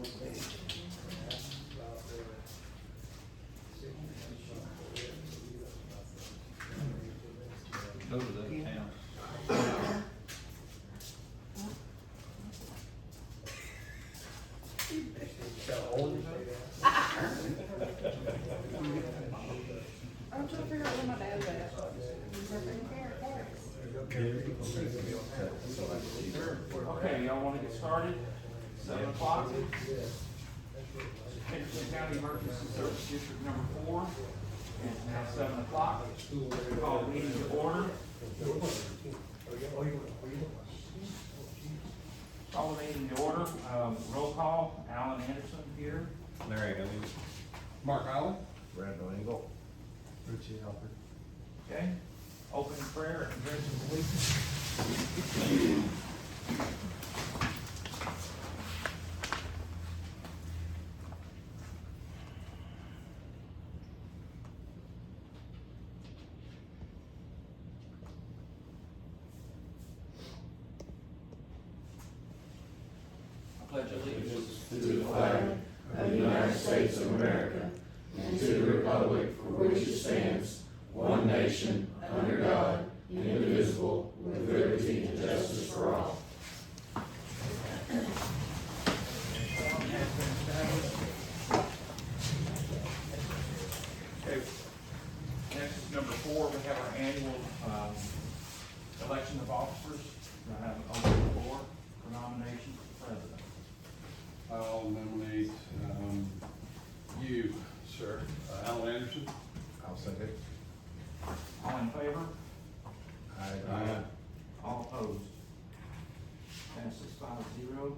Go to the town. I'm trying to figure out where my dad's at. Okay, y'all wanna get started? 7 o'clock. Henderson County Emergency Service District number 4. And it's now 7 o'clock. Call the meeting to order. Call the meeting to order. Roll call. Alan Anderson here. Larry Elliott. Mark Allen. Randall Engel. Richie Alford. Okay? Opening prayer and address of the week. I pledge allegiance to the flag of the United States of America and to the republic for which it stands, one nation, under God, indivisible, with liberty and justice for all. Okay, next is number 4, we have our annual, election of officers. I have an open floor for nominations for president. I'll nominate, you, sir, Alan Anderson. I'll second. All in favor? Aye. All opposed? Passes 5-0.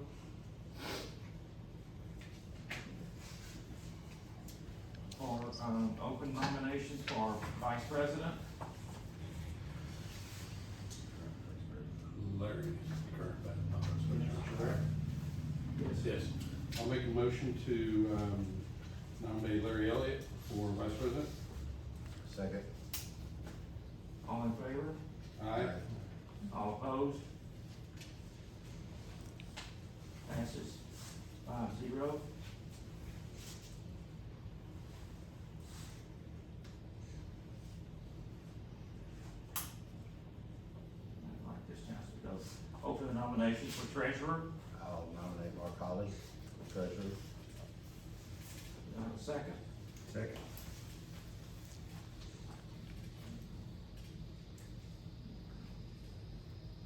For, open nominations for vice president. Larry, current vice president. Yes. I'll make a motion to, nominate Larry Elliott for vice president. Second. All in favor? Aye. All opposed? Passes 5-0. I'd like this chance to go. Open the nominations for treasurer. I'll nominate Mark Holly for treasurer. Do I have a second? Second.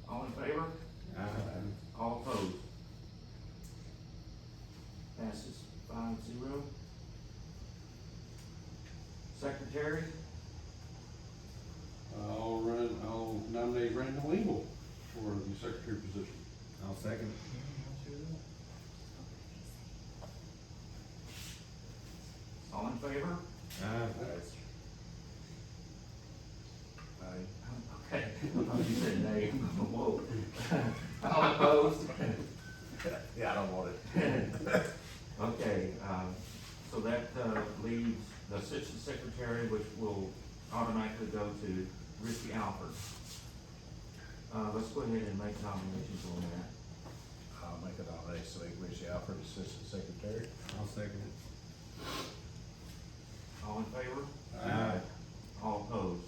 All in favor? Aye. All opposed? Passes 5-0. Secretary, I'll nominate Randall Engel for the secretary position. I'll second. all in favor? Aye. Okay, I thought you said nay. Whoa. All opposed? Yeah, I don't want it. Okay, so that, leaves the assistant secretary, which will automatically go to Richie Alford. Let's go ahead and make nominations on that. I'll make a nomination to make Richie Alford assistant secretary. I'll second it. All in favor? Aye. All opposed?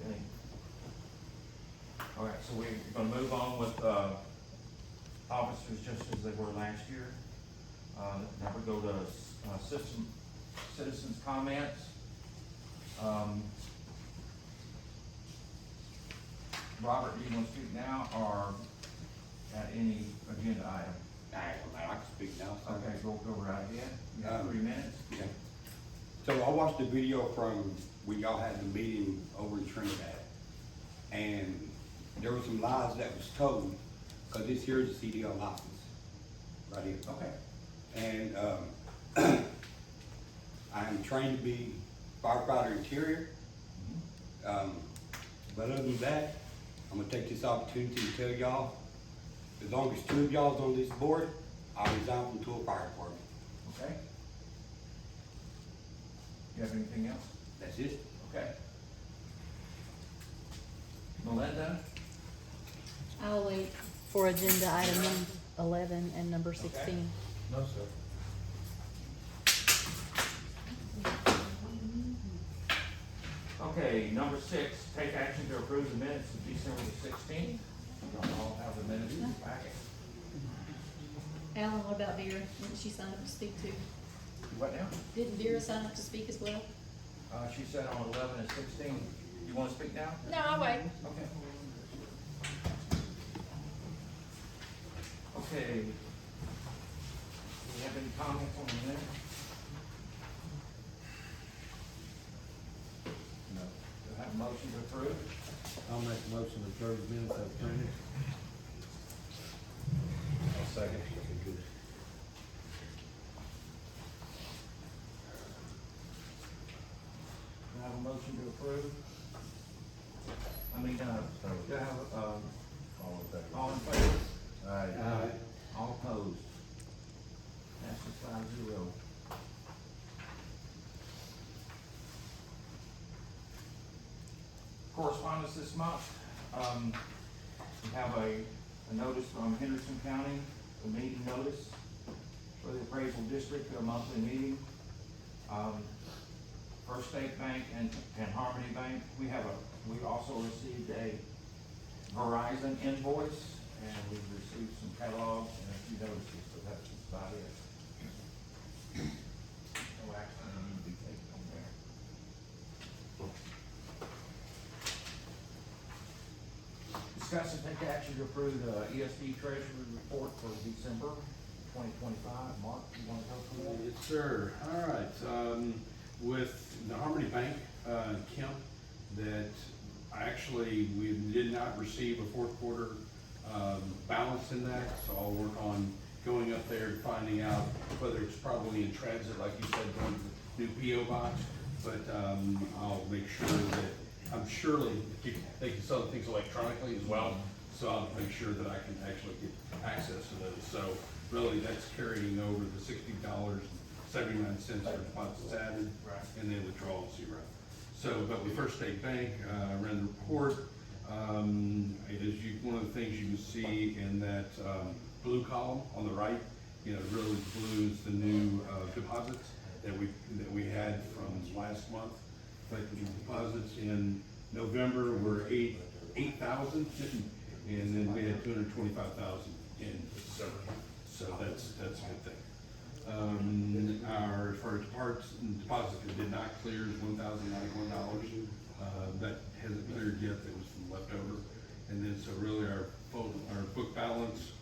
Okay. All right, so we're gonna move on with, officers just as they were last year. Now we go to, citizens' comments. Robert, do you want to speak now or at any agenda item? I can speak now. so- Okay, go right ahead. You have 3 minutes. Okay. So I watched the video from when y'all had the meeting over in Trinidad. And there were some lies that was told, cause this here is a CDL license, right here. Okay. And, I am trained to be firefighter interior. But other than that, I'm gonna take this opportunity to tell y'all, as long as 2 of y'all's on this board, I'll resign from Tool Fire Department. Okay. You have anything else? That's it. Okay. Melinda? I'll wait for agenda item 11 and number 16. No, sir. Okay, number 6, take action to approve the minutes of December the 16th. You all have the minutes in the packet. Alan, what about Vera? Didn't she sign up to speak too? What now? Didn't Vera sign up to speak as well? She said on 11 and 16. You wanna speak now? No, I'll wait. Okay. Okay. Do you have any comments on the minutes? No. Do I have a motion to approve? I'll make a motion to approve the minutes as printed. I'll second. Do I have a motion to approve? Do I have, All in favor? all in favor? Aye. All opposed? Passes 5-0. Correspondence this month, we have a notice from Henderson County, a meeting notice for the appraisal district, a monthly meeting. First State Bank and Harmony Bank, we also received a Verizon invoice, and we've received some catalogs and a few notices, so that's about it. No action need to be taken on there. Discuss and take action to approve the ESD Treasury Report for December 2025. Mark, you wanna go through that? Yes, sir. All right, with the Harmony Bank, Kemp, that actually we did not receive a fourth quarter, balance in that, so I'll work on going up there and finding out whether it's probably in transit, like you said, going to the new PO box, but, I'll make sure that, I'm surely, they can sell things electronically as well, so I'll make sure that I can actually get access to those. So really, that's carrying over the $60.79 for deposits added, Right. and then withdrawal 0. So, but with First State Bank, ran the report, one of the things you can see in that, blue column on the right, really blue is the new, deposits that we had from last month. Like the deposits in November were 8,000, and then we had 225,000 in December. So that's a good thing. As far as deposits that did not clear is $1,091. That hasn't cleared yet, that was from leftover. And then, so really our book balance,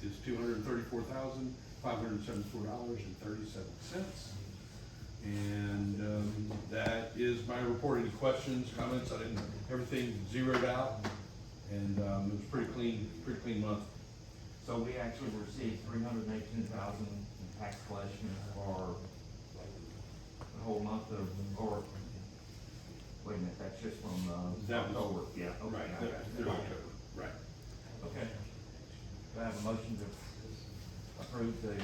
is $234,574.37. And, that is my report. Any questions, comments? Everything zeroed out, and, it was pretty clean month. So we actually received 318,000 in tax collection for the whole month of, or, wait a minute, that's just from, That was- October. Yeah, okay. Right, I got it. through October, right. Okay. Do I have a motion to approve the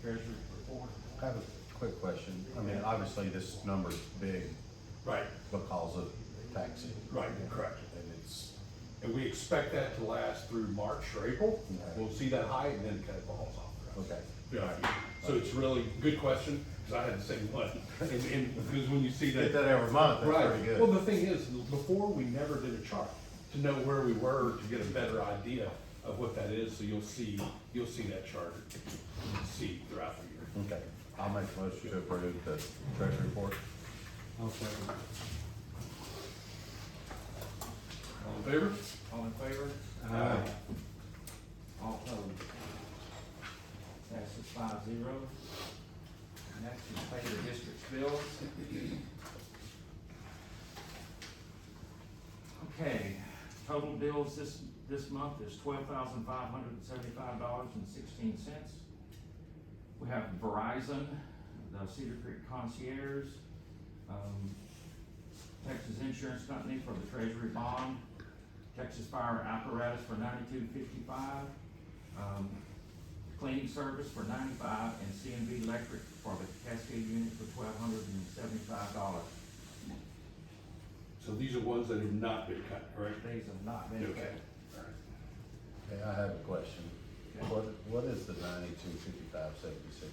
treasurer's report? I have a quick question. I mean, obviously, this number's big Right, because of tax season. right, correct. And it's, And we expect that to last through March or April. Okay. We'll see that high, and then it kind of falls off. okay. Yeah, so it's really good question, because I had the same one, and because when you see Get that. that every month, that's Right. pretty good. Well, the thing is, before, we never did a chart to know where we were, to get a better idea of what that is, so you'll see that chart, see throughout the year. Okay, I'll make a motion to approve the treasury report. I'll second. All in favor? All in favor? Aye. All opposed? Passes 5-0. Next is pay the district's bills. Okay, total bills this month is $12,575.16. We have Verizon, the Cedar Creek Concierge, Texas Insurance Company for the Treasury Bond, Texas Fire Apparatus for $92.55, cleaning service for $95, and C&B Electric for the Cascade unit for $1,275. So these are ones that have not been cut, correct? These have not been Okay. paid. All right. Okay, I have a question. Okay. What is the 925576?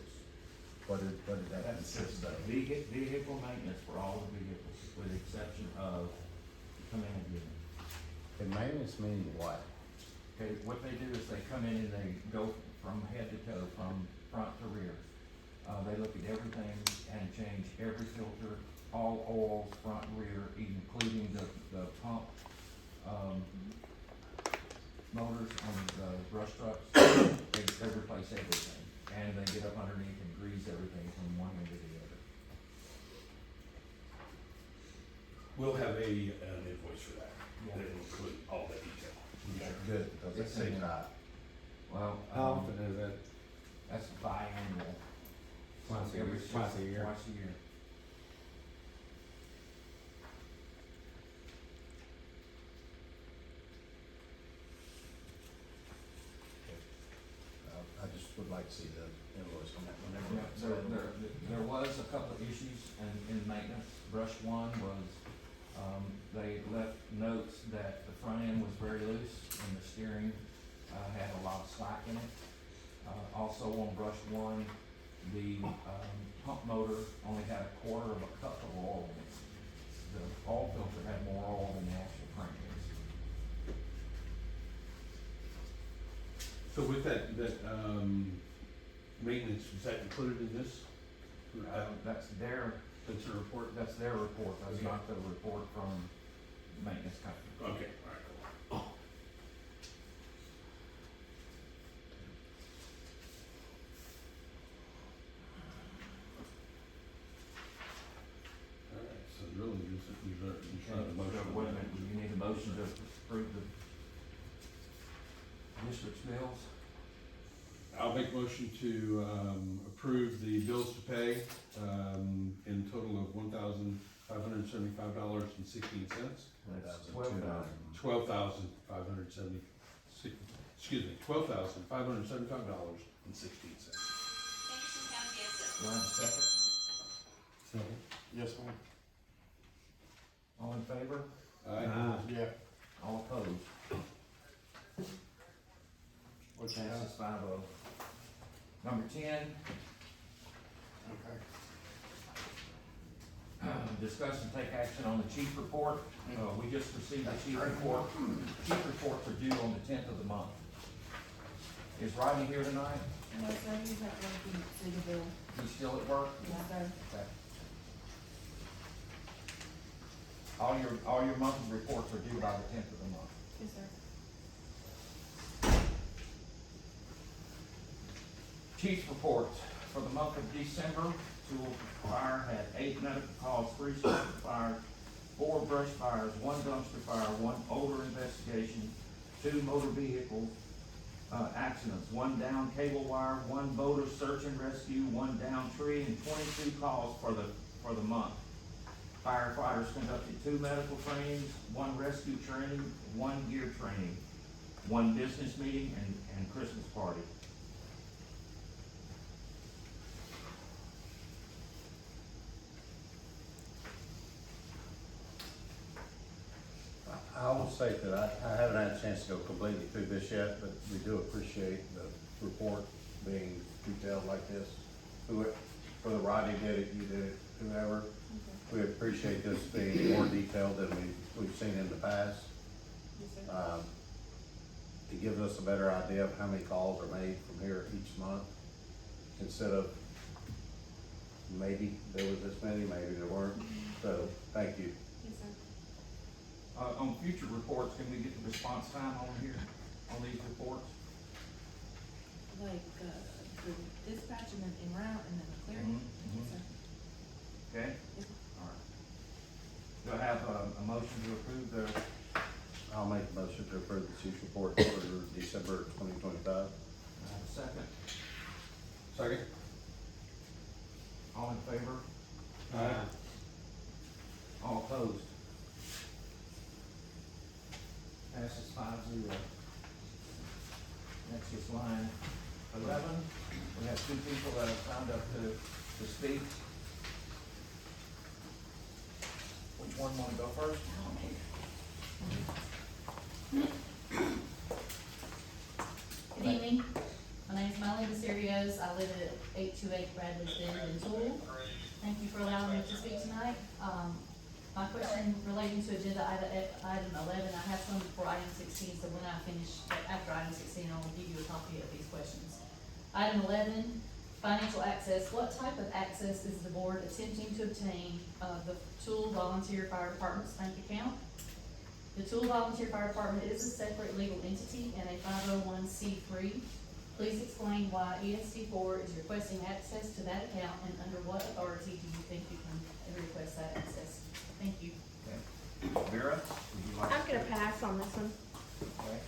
What did that That's consist of? vehicle maintenance for all the vehicles, with the exception of command unit. And maintenance meaning what? Okay, what they do is they come in and they go from head to toe, from front to rear. They look at everything and change every filter, all oils, front, rear, including the pump, motors on the brush trucks. They replace everything, and they get up underneath and grease everything from one end to the other. We'll have an invoice for that, Yeah. that'll include all that detail. Good, because it seems high. Well, How often is that? that's biannual. Twice a year. Every Twice a year. Twice a year. I just would like to see the invoice on that Yeah, whenever. there was a couple of issues in maintenance. Brush one was, they left notes that the front end was very loose and the steering, had a lot of slack in it. Also on brush one, the, pump motor only had a quarter of a cup of oil in it. The oil filter had more oil than the actual crank is. So with that, maintenance, is that included in this? That's their, That's a report? that's their report, that's Okay. not the report from maintenance company. Okay, all right, cool. All right, so really, you just need a motion. Wait a minute, do you need a motion to approve the district's bills? I'll make a motion to, approve the bills to pay, in a total of $1,575.16. $12,570, $12,575.16. Do I have a second? Second. Yes, ma'am. All in favor? Aye. Yeah. All opposed? What's Passes 5-0. Number 10, Okay. discuss and take action on the chief report. We just received the chief report. Chief reports are due on the 10th of the month. Is Rodney here tonight? No, sir, he's not working at City Bill. He's still at work? Yes, sir. Okay. All your monthly reports are due by the 10th of the month. Yes, sir. Chief's reports. For the month of December, Tool Fire had 8 medical calls, 3 structure fires, 4 brush fires, 1 dumpster fire, 1 odor investigation, 2 motor vehicle accidents, 1 down cable wire, 1 boater search and rescue, 1 down tree, and 22 calls for the month. Firefighters conducted 2 medical trainings, 1 rescue training, 1 gear training, 1 business meeting, and Christmas party. I will state that I haven't had a chance to go completely through this yet, but we do appreciate the report being detailed like this. Whether Rodney did it, you did it, whoever, we appreciate this being more detailed than we've seen in the past. Yes, sir. It gives us a better idea of how many calls are made from here each month, instead of maybe there was this many, maybe there weren't. So, thank you. Yes, sir. On future reports, can we get the response time on here, on these reports? Like, the dispatch and then en route and then the clearing? Mhm, Yes, sir. Okay? Yes. All right. Do I have a motion to approve the, I'll make a motion to approve the chief's report for December 2025. I have a second? Second? All in favor? Aye. All opposed? Passes 5-0. Next is line 11. We have 2 people that have signed up to speak. Which one want to go first? evening. My name's Mylene Serios. I live at 828 Bradley's Bend in Tool. Thank you for allowing me to speak tonight. My question relating to agenda item 11, I have some for item 16, so when I finish, after item 16, I will give you a copy of these questions. Item 11, financial access. What type of access is the board attempting to obtain of the Tool Volunteer Fire Department's bank account? The Tool Volunteer Fire Department is a separate legal entity and a 501c3. Please explain why ESD4 is requesting access to that account, and under what authority do you think you can request that access? Thank you. Okay. Vera, would you like? I'm gonna pass on this one. Okay.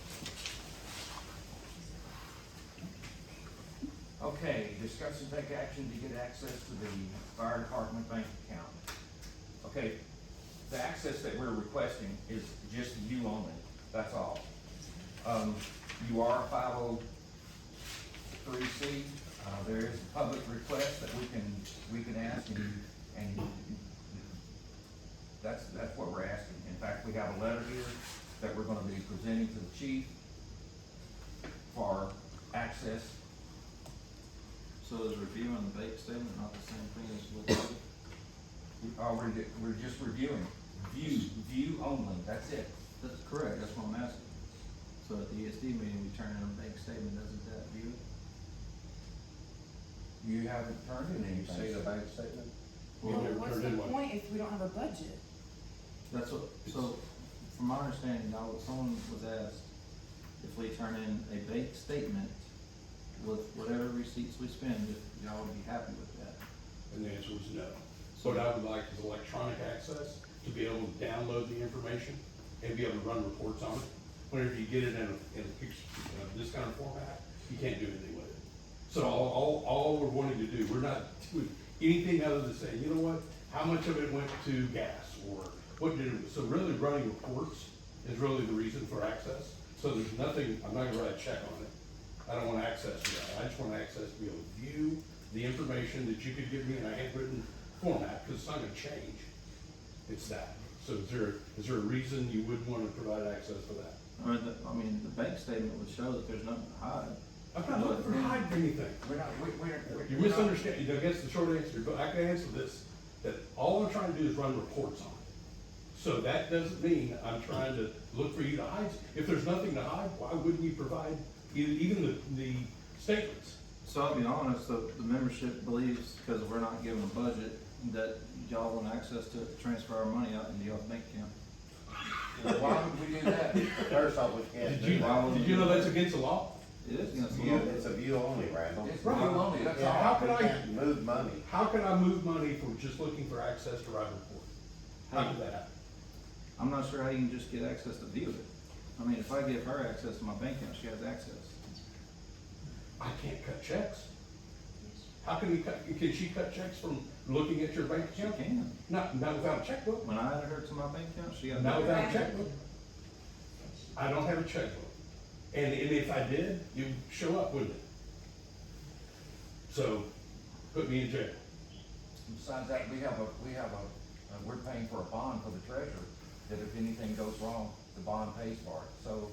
Okay, discuss and take action to get access to the fire department bank account. Okay, the access that we're requesting is just you only, that's all. You are a 503C, there is a public request that we can ask, and that's what we're asking. In fact, we have a letter here that we're gonna be presenting to the chief for access. So is reviewing the bank statement not the same thing as looking? We're just reviewing, view only, that's it. That's correct, that's what I'm asking. So at the ESD meeting, we turn in a bank statement, doesn't that view it? You haven't turned in You see the anything. bank statement? We Well, never what's turned the in one. point if we don't have a budget? That's what, so from my understanding, now, someone was asked if we turn in a bank statement with whatever receipts we spend, if y'all would be happy with that. And the answer was no. So what I would like is electronic access to be able to download the information and be able to run reports on it. Whenever you get it in a picture, this kind of format, you can't do anything with it. So all we're wanting to do, we're not doing anything other than saying, you know what, how much of it went to gas, or what did it, so really running reports is really the reason for access. So there's nothing, I'm not gonna write a check on it. I don't want access to that. I just want access to be able to view the information that you could give me in a handwritten format, because it's not gonna change. It's that. So is there a reason you wouldn't want to provide access for that? I mean, the bank statement would show that there's nothing to hide. I'm not looking for hiding anything. We're not. You're misunderstanding. I guess the short answer, but I can answer this, that all I'm trying to do is run reports on it. So that doesn't mean I'm trying to look for you to hide. If there's nothing to hide, why wouldn't you provide even the statements? So I'll be honest, the membership believes, because we're not given a budget, that y'all want access to transfer our money out into y'all's bank account. Why would we do that? First off, we can't do that. Did you know that's against the law? It is against the View, law. it's a view only, Randall. It's view only, that's Yeah, all. How can we I- can't move money. How can I move money from just looking for access to write a report? How did that happen? I'm not sure how you can just get access to view it. I mean, if I give her access to my bank account, she has access. I can't cut checks. How can can she cut checks from looking at your bank She account? can. Not without a checkbook. When I added her to my bank account, she got. Not without a checkbook. I don't have a checkbook. And if I did, you'd show up, wouldn't it? So, put me in jail. Besides that, we're paying for a bond for the treasurer, that if anything goes wrong, the bond pays for it, so.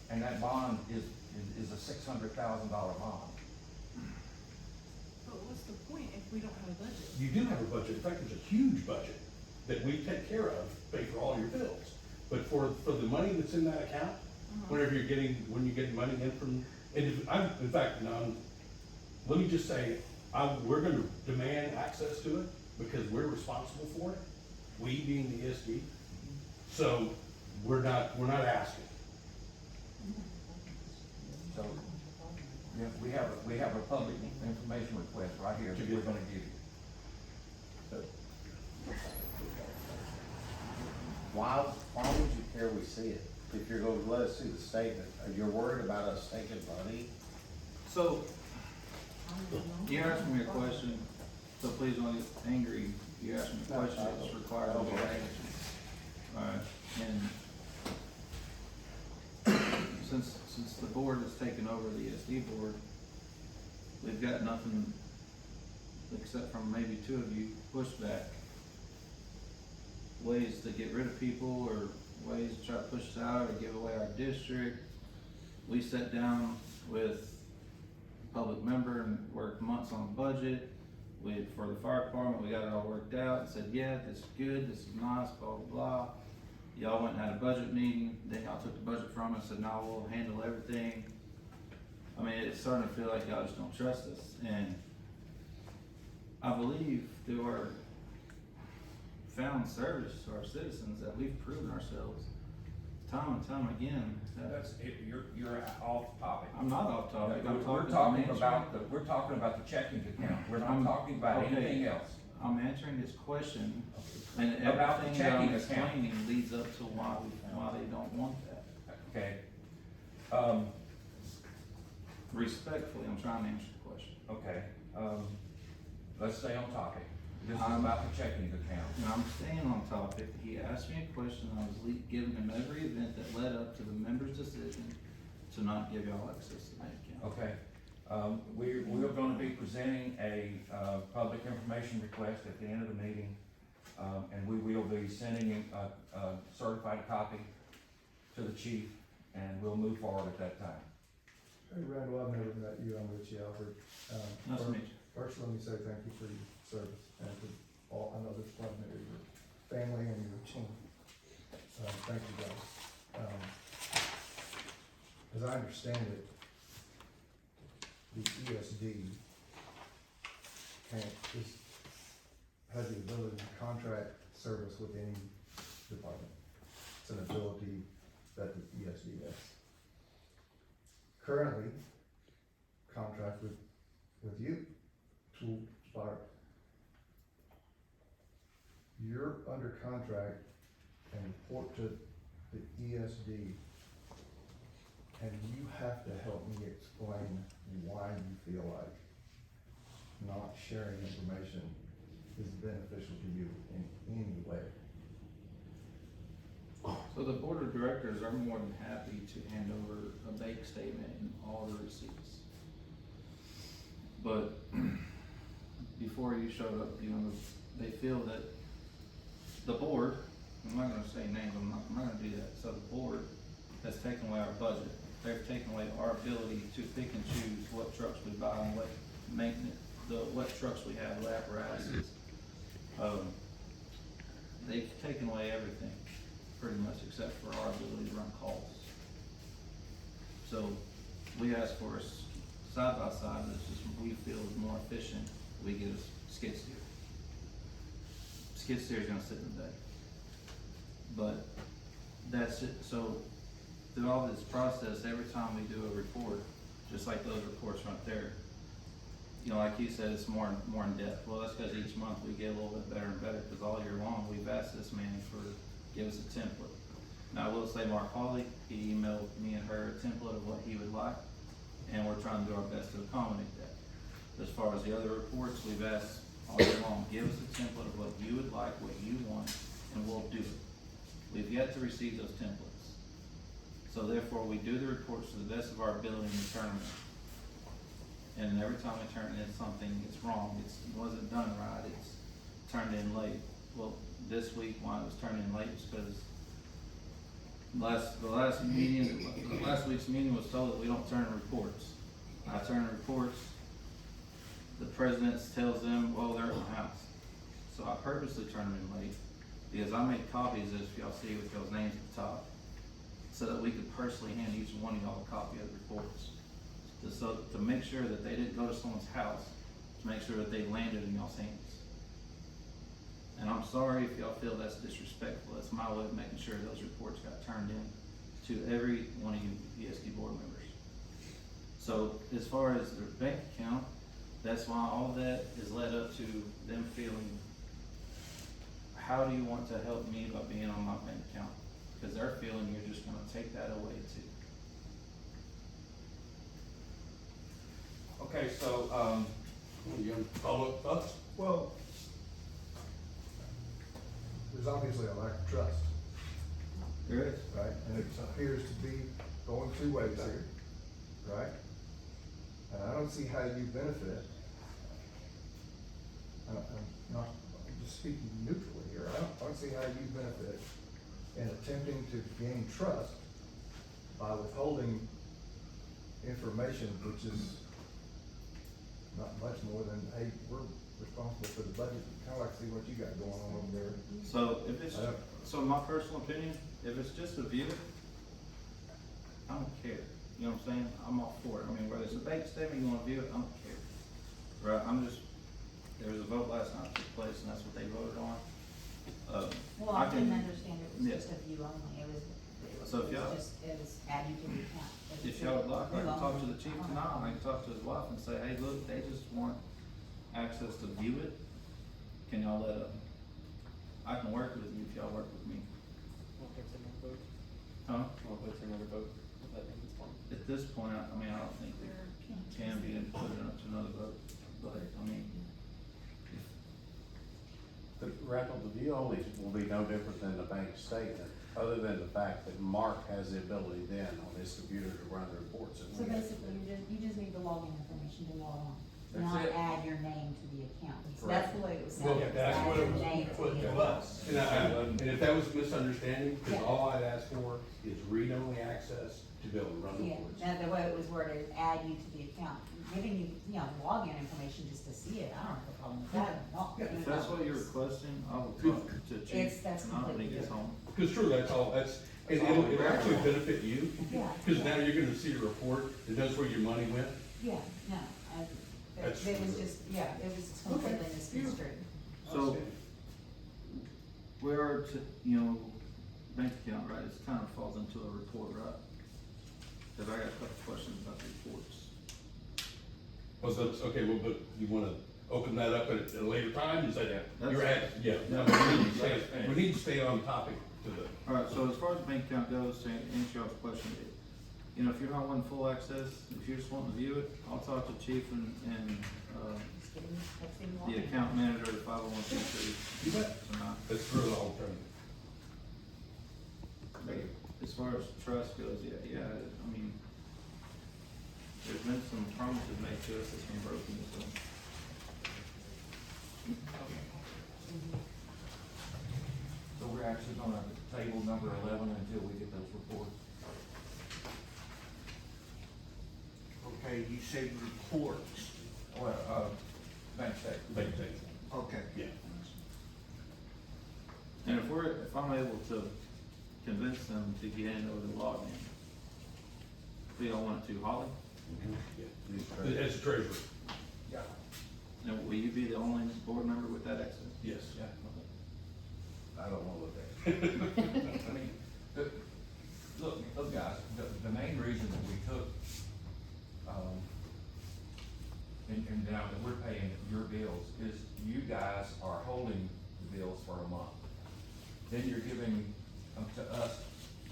And that bond is a $600,000 bond. But what's the point if we don't have a budget? You do have a budget. In fact, there's a huge budget that we take care of, pay for all your bills. But for the money that's in that account, when you're getting money in from, in fact, let me just say, we're gonna demand access to it because we're responsible for it, we being the ESD. So, we're not asking. So, yeah, we have a public information request right here that we're gonna give you. Why would you care we see it? If you're gonna let us see the statement, are you worried about us taking money? So, you're asking me a question, so please don't get angry. You asked me a question that's required of your action. Alright, and since the board has taken over the ESD board, we've got nothing, except from maybe two of you, pushback. Ways to get rid of people, or ways to try to push us out, or give away our district. we sat down with a public member and worked months on the budget. For the fire department, we got it all worked out and said, yeah, this is good, this is nice, blah, blah, blah. Y'all went and had a budget meeting, then y'all took the budget from us and said, no, we'll handle everything. I mean, it's starting to feel like y'all just don't trust us, and I believe through our found service to our citizens that we've proven ourselves time and time again. That's, you're off topic. I'm not off topic, I'm We're talking. talking about the checking account, we're not talking about Okay. anything else. I'm answering this question, and About the everything that I'm checking account. explaining leads up to why they don't want that. Okay. Respectfully, I'm trying to answer the question. Okay, let's stay on topic. This is I'm- about the checking account. And I'm staying on topic. He asked me a question, I was giving him every event that led up to the member's decision to not give y'all access to the bank account. Okay, we're gonna be presenting a, public information request at the end of the meeting. And we will be sending a certified copy to the chief, and we'll move forward at that time. Hey Randall, I've never met you, I'm Richie Albert. Nice to meet you. First, let me say thank you for your service, and to all, I know there's plenty of your family and your team. Thank you guys. As I understand it, the ESD has the ability to contract service with any department. It's an ability that the ESD has. Currently, contract with you to start. You're under contract and report to the ESD, and you have to help me explain why you feel like not sharing information is beneficial to you in any way. So the board of directors are more than happy to hand over a bank statement and all the receipts. But before you showed up, they feel that the board, I'm not gonna say names, I'm not gonna do that. So the board has taken away our budget. They've taken away our ability to pick and choose what trucks we buy and what maintenance, what trucks we have, what apparatuses. They've taken away everything, pretty much, except for our ability to run calls. So we asked for a side by side that's just, we feel is more efficient. We get a skid steer. Skid steer is gonna sit in the bay. But that's it. So through all this process, every time we do a report, just like those reports right there, you know, like you said, it's more in depth. Well, that's because each month we get a little bit better and better, because all year long, we've asked this man give us a template. Now, I will say Mark Hawley, he emailed me and her a template of what he would like, and we're trying to do our best to accommodate that. As far as the other reports, we've asked all year long, give us a template of what you would like, what you want, and we'll do it. We've yet to receive those templates. So therefore, we do the reports to the best of our ability and we turn them in. And every time we turn in something, it's wrong, it wasn't done right, it's turned in late. Well, this week, why it was turned in late was because the last week's meeting was told that we don't turn in reports. I turn in reports, the president tells them, well, they're at my house. So I purposely turn them in late, because I made copies, as y'all see with y'all's names at the top, so that we could personally hand each one of y'all a copy of the reports. So to make sure that they didn't go to someone's house, to make sure that they landed in y'all's hands. And I'm sorry if y'all feel that's disrespectful. That's my way of making sure those reports got turned in to every one of you ESD board members. So as far as their bank account, that's why all that is led up to them feeling, how do you want to help me by being on my bank account? Because they're feeling you're just gonna take that away too. Okay, so, Well, there's obviously a lack of trust, There is. right? And it appears to be going two ways here, right? And I don't see how you benefit. I'm just speaking neutrally here. I don't see how you benefit in attempting to gain trust by withholding information, which is not much more than, hey, we're responsible for the budget, kinda like see what you got going on over there. So if it's, I don't- so in my personal opinion, if it's just a view, I don't care, you know what I'm saying? I'm all for it, I mean, whether it's a bank statement, you wanna view it, I don't care. Right, there was a vote last night that took place, and that's what they voted on. Well, I didn't understand it was Yeah. just a view only, it was So if y'all- just, it was add you to the account. It If was y'all would like, I view can talk to only. the chief tonight, and I can talk to his wife and say, hey, look, they just want access to view it. Can y'all let them? I can work with you if y'all work with me. Huh? At this point, I mean, I don't think it can be put it up to another vote, but, I mean, The view only will be no different than the bank statement, other than the fact that Mark has the ability then on his computer to run the reports. And So we have to basically, do. you just need the login information to log on, That's not it. add your name to the account. So Correct. that's the way it was Well, said, that's add what your it was name to put the to account. us. And if that was a misunderstanding, cause Yeah. all I'd asked for is read-only access to be able to run Yeah, reports. now the way it was worded, add you to the account, giving you, login information just to see it, I don't have a problem with that at all. Yeah. if that's what you're requesting, I will talk to the chief That's tonight when he completely gets home. Cause true, and it'll actually benefit you, Yeah. cause now you're gonna see a report that knows where your money went. Yeah, no, That's- it was just, it was completely misconstrued. So, we are to, bank account, right, it kind of falls into a report, right? Cause I got a couple questions about the reports. Well, that's, okay, well, but you wanna open that up at a later time, you say that, That's- you're at, yeah, no, we need to stay on topic to the. Alright, so as far as the bank account goes, to answer y'all's question, if you're not wanting full access, if you're just wanting to view it, I'll talk to chief and, Just give me- let's give me the login. account manager of 501c3 You bet. tonight. That's for the alternative. But as far as trust goes, yeah, I mean, there's been some promises made to us that's been broken, so. So we're actually gonna table number 11 until we get those reports. Okay, you said reports. Well, bank statement. Bank statement. Okay. Yeah. And if I'm able to convince them to get in over the login, who y'all want it to, Holly? Yeah. As a treasurer, Yeah. And will you be the only board member with that access? yes. Yeah. I don't wanna look at it. I mean, look, guys, the main reason that we took, and now that we're paying your bills, is you guys are holding the bills for a month. Then you're giving them to us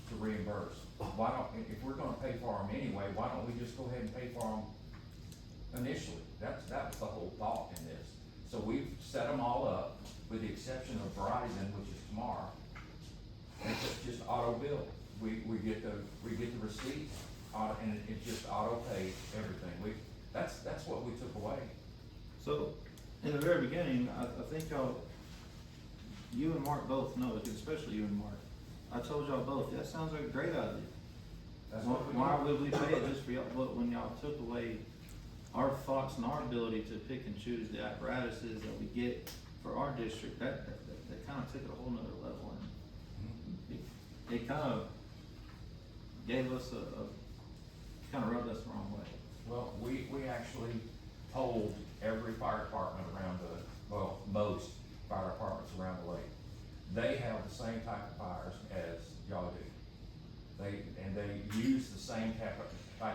to reimburse. Why don't, if we're gonna pay for them anyway, why don't we just go ahead and pay for them initially? That was the whole thought in this. So we've set them all up, with the exception of Verizon, which is tomorrow. And it's just auto bill. We get the receipt, and it just auto pays everything. That's what we took away. So, in the very beginning, I think you and Mark both know, especially you and Mark. I told y'all both, that sounds like a great idea. That's what we Why did. would we pay it just for y'all, but when y'all took away our thoughts and our ability to pick and choose the apparatuses that we get for our district, that kind of took it a whole nother level, and it kind of gave us kind of rubbed us the wrong way. Well, we actually told every fire department most fire departments around the lake. They have the same type of fires as y'all do. They use the same type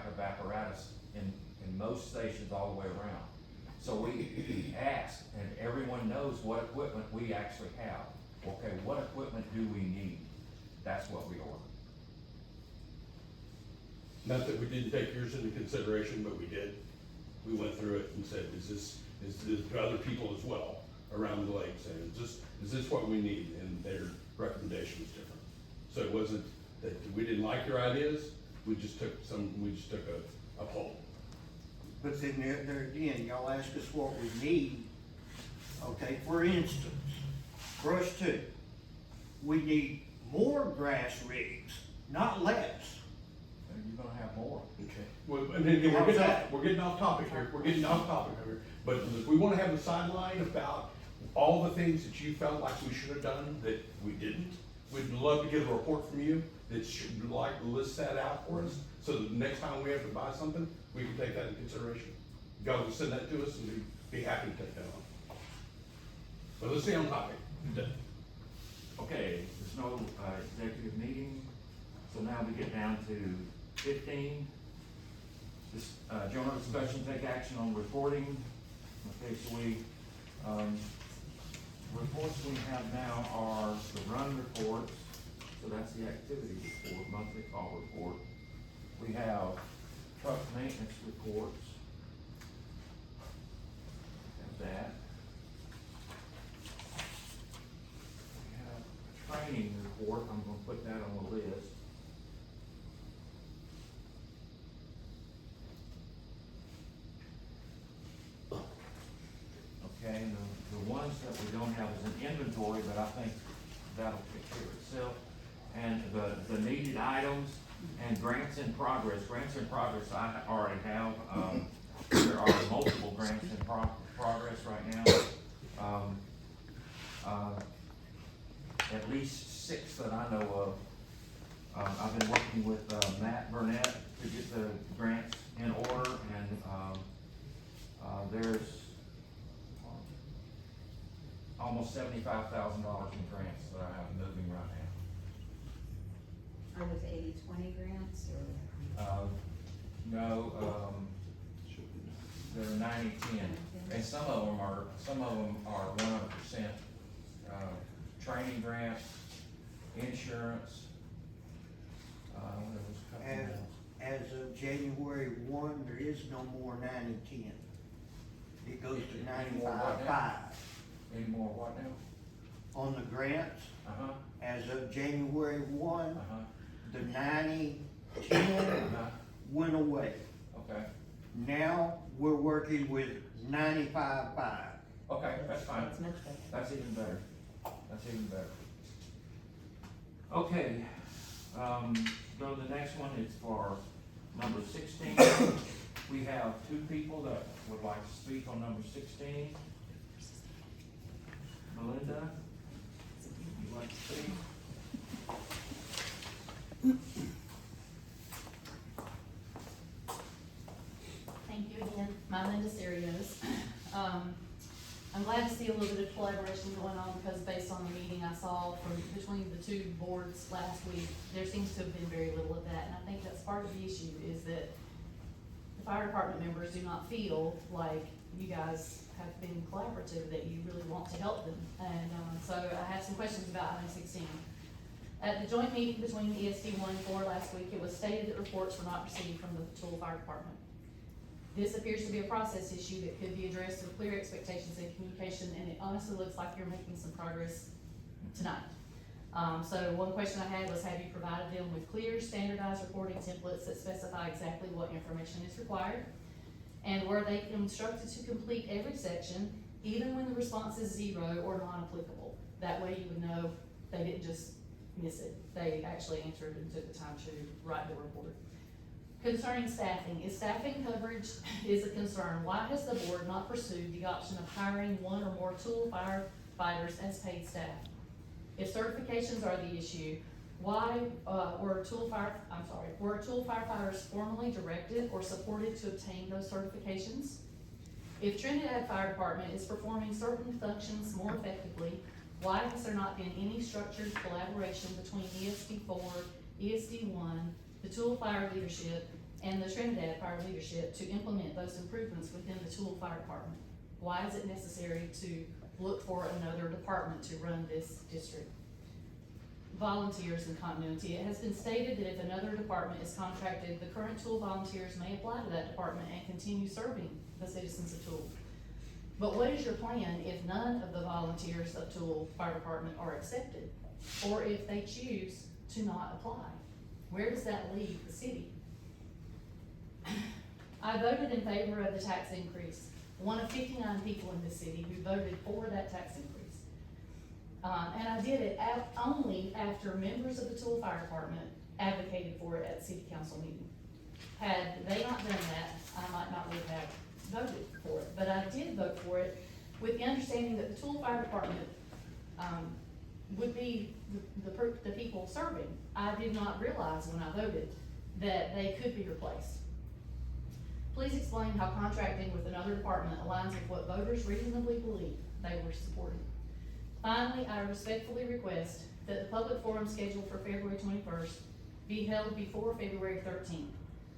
of apparatus in most stations all the way around. So we asked, and everyone knows what equipment we actually have. Okay, what equipment do we need? That's what we ordered. Not that we didn't take yours into consideration, but we did. We went through it and said, is to other people as well around the lake saying, is this what we need? And their recommendation was different. So it wasn't that we didn't like your ideas, we just took a poll. But then there again, y'all ask us what we need. Okay, for instance, brush 2. We need more grass rigs, not less. you're gonna have more. Okay. Well, and then again, we're getting off topic here, but if we wanna have a sideline about all the things that you felt like we should have done that we didn't, we'd love to get a report from you that should like list that out for us, so that the next time we have to buy something, we can take that into consideration. You guys will send that to us and we'd be happy to take that on. But let's stay on topic. Okay, there's no, executive meeting, so now we get down to 15. This, general discussion, take action on reporting. Okay, so reports we have now are the run reports, so that's the activity report, monthly call report. We have truck maintenance reports. Have that. We have a training report, I'm gonna put that on the list. Okay, and the ones that we don't have is an inventory, but I think that'll take care of itself. And the needed items and grants in progress. Grants in progress I already have, there are multiple grants in progress right now. At least 6 that I know of. I've been working with Matt Burnett to get the grants in order, and there's almost $75,000 in grants that I have moving right now. Are those 80/20 grants or? No, they're 90/10, and some of them are 100%, training grants, insurance, there was a couple As, more. as of January 1, there is no more 90/10. It goes to Any more what now? 95/5. Any more what now? On the grants, Uh-huh, as of January 1, uh-huh, the 90/10 uh-huh, went away. okay, Now, we're working with 95/5. okay, that's fine. That's much better. That's even better. That's even better. Okay, go to the next one, it's for number 16. We have 2 people that would like to speak on number 16. Melinda, you like to speak? Thank you again, my Linda Serios. I'm glad to see a little bit of collaboration going on, because based on the meeting I saw from between the 2 boards last week, there seems to have been very little of that, and I think that's part of the issue, is that the fire department members do not feel like you guys have been collaborative, that you really want to help them, and, so I have some questions about item 16. At the joint meeting between the ESD 1 and 4 last week, it was stated that reports were not received from the Tool Fire Department. This appears to be a process issue that could be addressed with clear expectations and communication, and it honestly looks like you're making some progress tonight. So one question I had was, have you provided them with clear, standardized reporting templates that specify exactly what information is required? And were they instructed to complete every section, even when the response is 0 or non-applicable? That way you would know they didn't just miss it. They actually answered and took the time to write the report. Concerning staffing, if staffing coverage is a concern, why has the board not pursued the option of hiring 1 or more tool firefighters as paid staff? If certifications are the issue, why were tool firefighters formally directed or supported to obtain those certifications? If Trinidad Fire Department is performing certain functions more effectively, why has there not been any structured collaboration between ESD 4, ESD 1, the Tool Fire leadership, and the Trinidad Fire leadership to implement those improvements within the Tool Fire Department? Why is it necessary to look for another department to run this district? Volunteers and continuity. It has been stated that if another department is contracted, the current Tool volunteers may apply to that department and continue serving the citizens of Tool. But what is your plan if none of the volunteers of Tool Fire Department are accepted? Or if they choose to not apply? Where does that leave the city? I voted in favor of the tax increase. One of 59 people in this city who voted for that tax increase. And I did it only after members of the Tool Fire Department advocated for it at the city council meeting. Had they not done that, I might not would have voted for it, but I did vote for it with the understanding that the Tool Fire Department, would be the people serving. I did not realize when I voted that they could be replaced. Please explain how contracting with another department aligns with what voters reasonably believe they were supporting. Finally, I respectfully request that the public forum scheduled for February 21st be held before February 13th,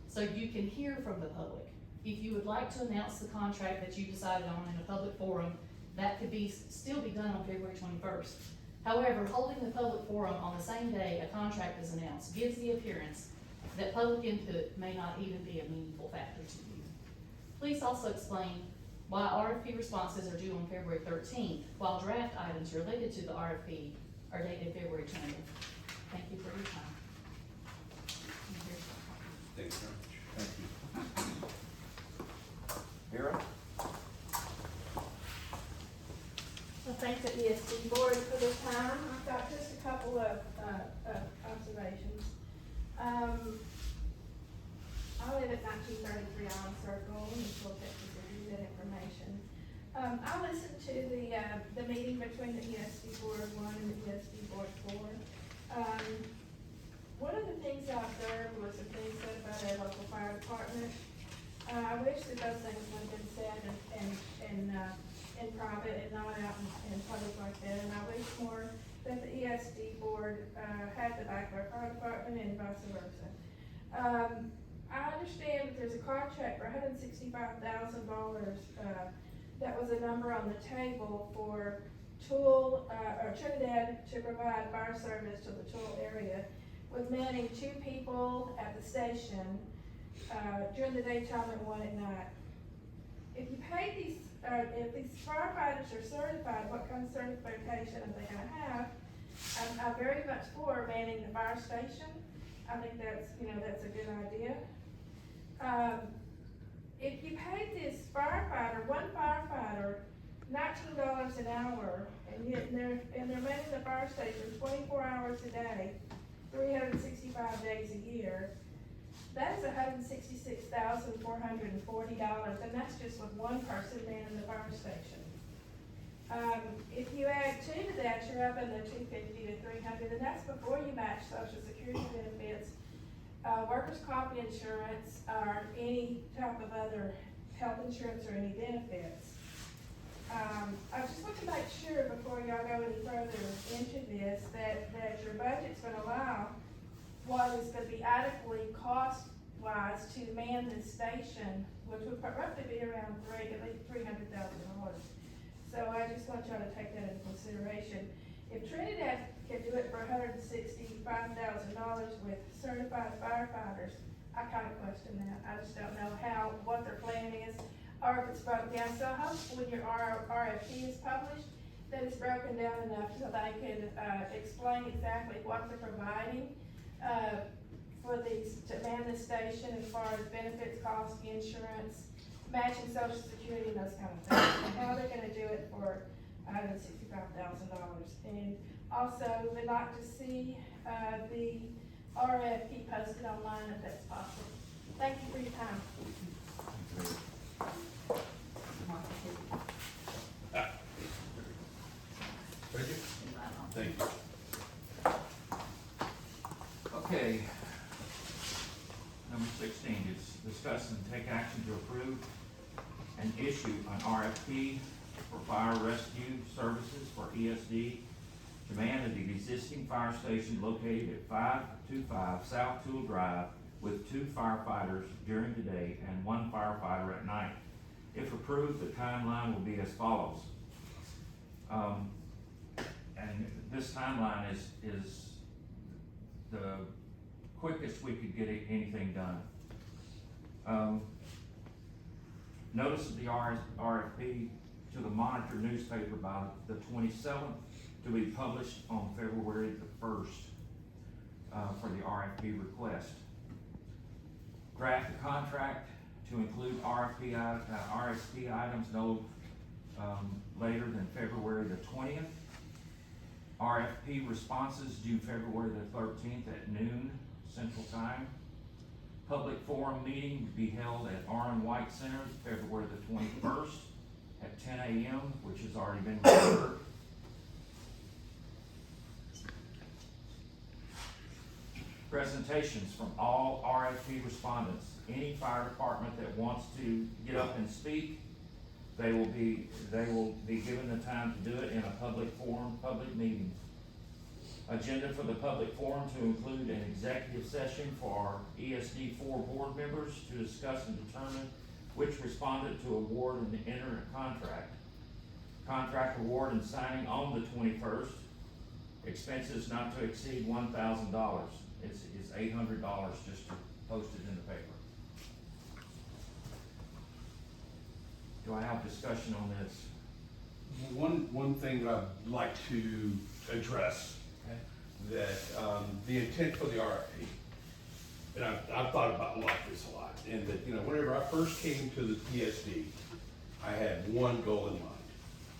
so you can hear from the public. If you would like to announce the contract that you decided on in a public forum, that could still be done on February 21st. However, holding the public forum on the same day a contract is announced gives the appearance that public input may not even be a meaningful factor to you. Please also explain why RFP responses are due on February 13th, while draft items related to the RFP are dated February 20th. Thank you for your time. Thank you very much. Thank you. Vera? Well, thanks to ESD board for the time. I've got just a couple of observations. I live at 1933 Island Circle in East Texas, if you need that information. I listened to the meeting between the ESD board 1 and the ESD board 4. One of the things I observed was the things said about our local fire department. I wish that those things would have been said in private and not out in public like that. And I wish more that the ESD board had the back of our fire department and vice versa. I understand that there's a contract for $165,000. That was a number on the table for Tool or Trinidad to provide fire service to the Tool area, with manning 2 people at the station during the daytime and 1 at night. If you pay these, if these firefighters are certified, what kind of certification are they gonna have? I'm very much for manning the fire station. I think that's, that's a good idea. If you pay this firefighter, one firefighter, $19 an hour, and yet they're manning the fire station 24 hours a day, 365 days a year, that's $166,440, and that's just with one person manning the fire station. If you add 2 to that, you're up in the 250 to 300, and that's before you match Social Security benefits, workers' comp insurance, or any type of other health insurance or any benefits. I just want to make sure before y'all go any further into this that your budget's going to allow what is going to be adequately cost-wise to man this station, which would roughly be around at least $300,000. So I just want y'all to take that into consideration. If Trinidad can do it for $165,000 with certified firefighters, I kind of question that. I just don't know what their plan is, or if it's broken down. So I hope when your RFP is published, that it's broken down enough so they can explain exactly what they're providing for these to man the station as far as benefits, costs, insurance, matching Social Security, and those kind of things, and how they're going to do it for $165,000. And also, we'd like to see the RFP posted online if that's possible. Thank you for your time. Thank you. Okay. Number 16 is discuss and take action to approve and issue an RFP for fire rescue services for ESD to man at the existing fire station located at 525 South Tool Drive with 2 firefighters during the day and 1 firefighter at night. If approved, the timeline will be as follows. And this timeline is the quickest we could get anything done. Notice of the RFP to the Monitor newspaper by the 27th, to be published on February the 1st for the RFP request. Draft a contract to include RFP items no later than February the 20th. RFP responses due February the 13th at noon Central Time. Public forum meeting to be held at Arlen White Center, February the 21st at 10 a.m., which has already been reserved. Presentations from all RFP respondents. Any fire department that wants to get up and speak, they will be given the time to do it in a public forum, public meeting. Agenda for the public forum to include an executive session for our ESD 4 board members to discuss and determine which respondent to award and enter a contract. Contract award and signing on the 21st. Expenses not to exceed $1,000. It's $800 just to post it in the paper. Do I have discussion on this? One thing that I'd like to address, that, the intent for the RFP, and I've thought about this a lot, and that, whenever I first came to the ESD, I had one goal in mind,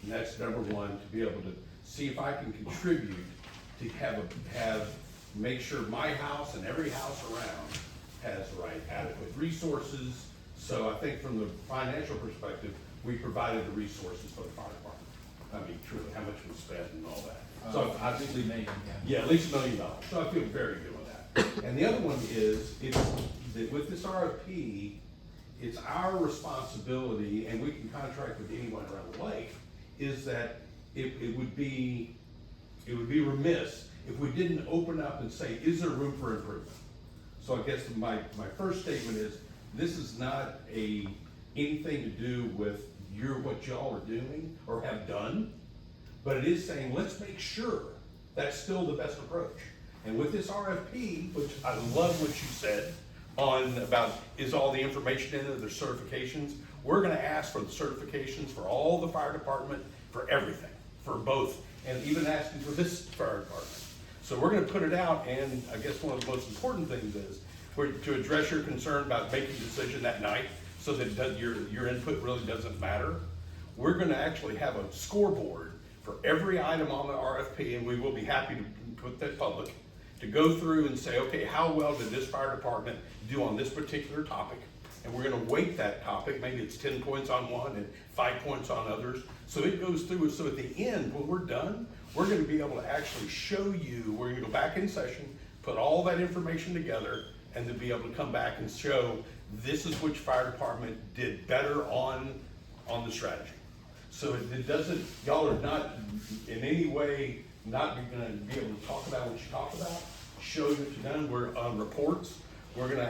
and that's number one, to be able to see if I can contribute to make sure my house and every house around has the right adequate resources. So I think from the financial perspective, we provided the resources for the fire department. I mean, truly, how much was spent and all that. So At least $1 million, yeah, at least $1 million. So I feel very good with that. And the other one is, it's that with this RFP, it's our responsibility, and we can contract with anyone around the lake, is that it would be remiss if we didn't open up and say, is there room for improvement? So I guess my first statement is, this is not anything to do with what y'all are doing or have done, but it is saying, let's make sure that's still the best approach. And with this RFP, which I love what you said on about, is all the information in it, their certifications, we're gonna ask for the certifications for all the fire department, for everything, for both, and even asking for this fire department. So we're gonna put it out, and I guess one of the most important things is, to address your concern about making a decision that night, so that your input really doesn't matter. We're gonna actually have a scoreboard for every item on the RFP, and we will be happy to put that public, to go through and say, okay, how well did this fire department do on this particular topic? And we're gonna weight that topic, maybe it's 10 points on one and 5 points on others. So it goes through, so at the end, when we're done, we're gonna be able to actually show you, we're gonna go back in session, put all that information together, and then be able to come back and show, this is which fire department did better on the strategy. So it doesn't, y'all are not in any way not gonna be able to talk about what you talk about, show you what you've done. We're on reports. We're gonna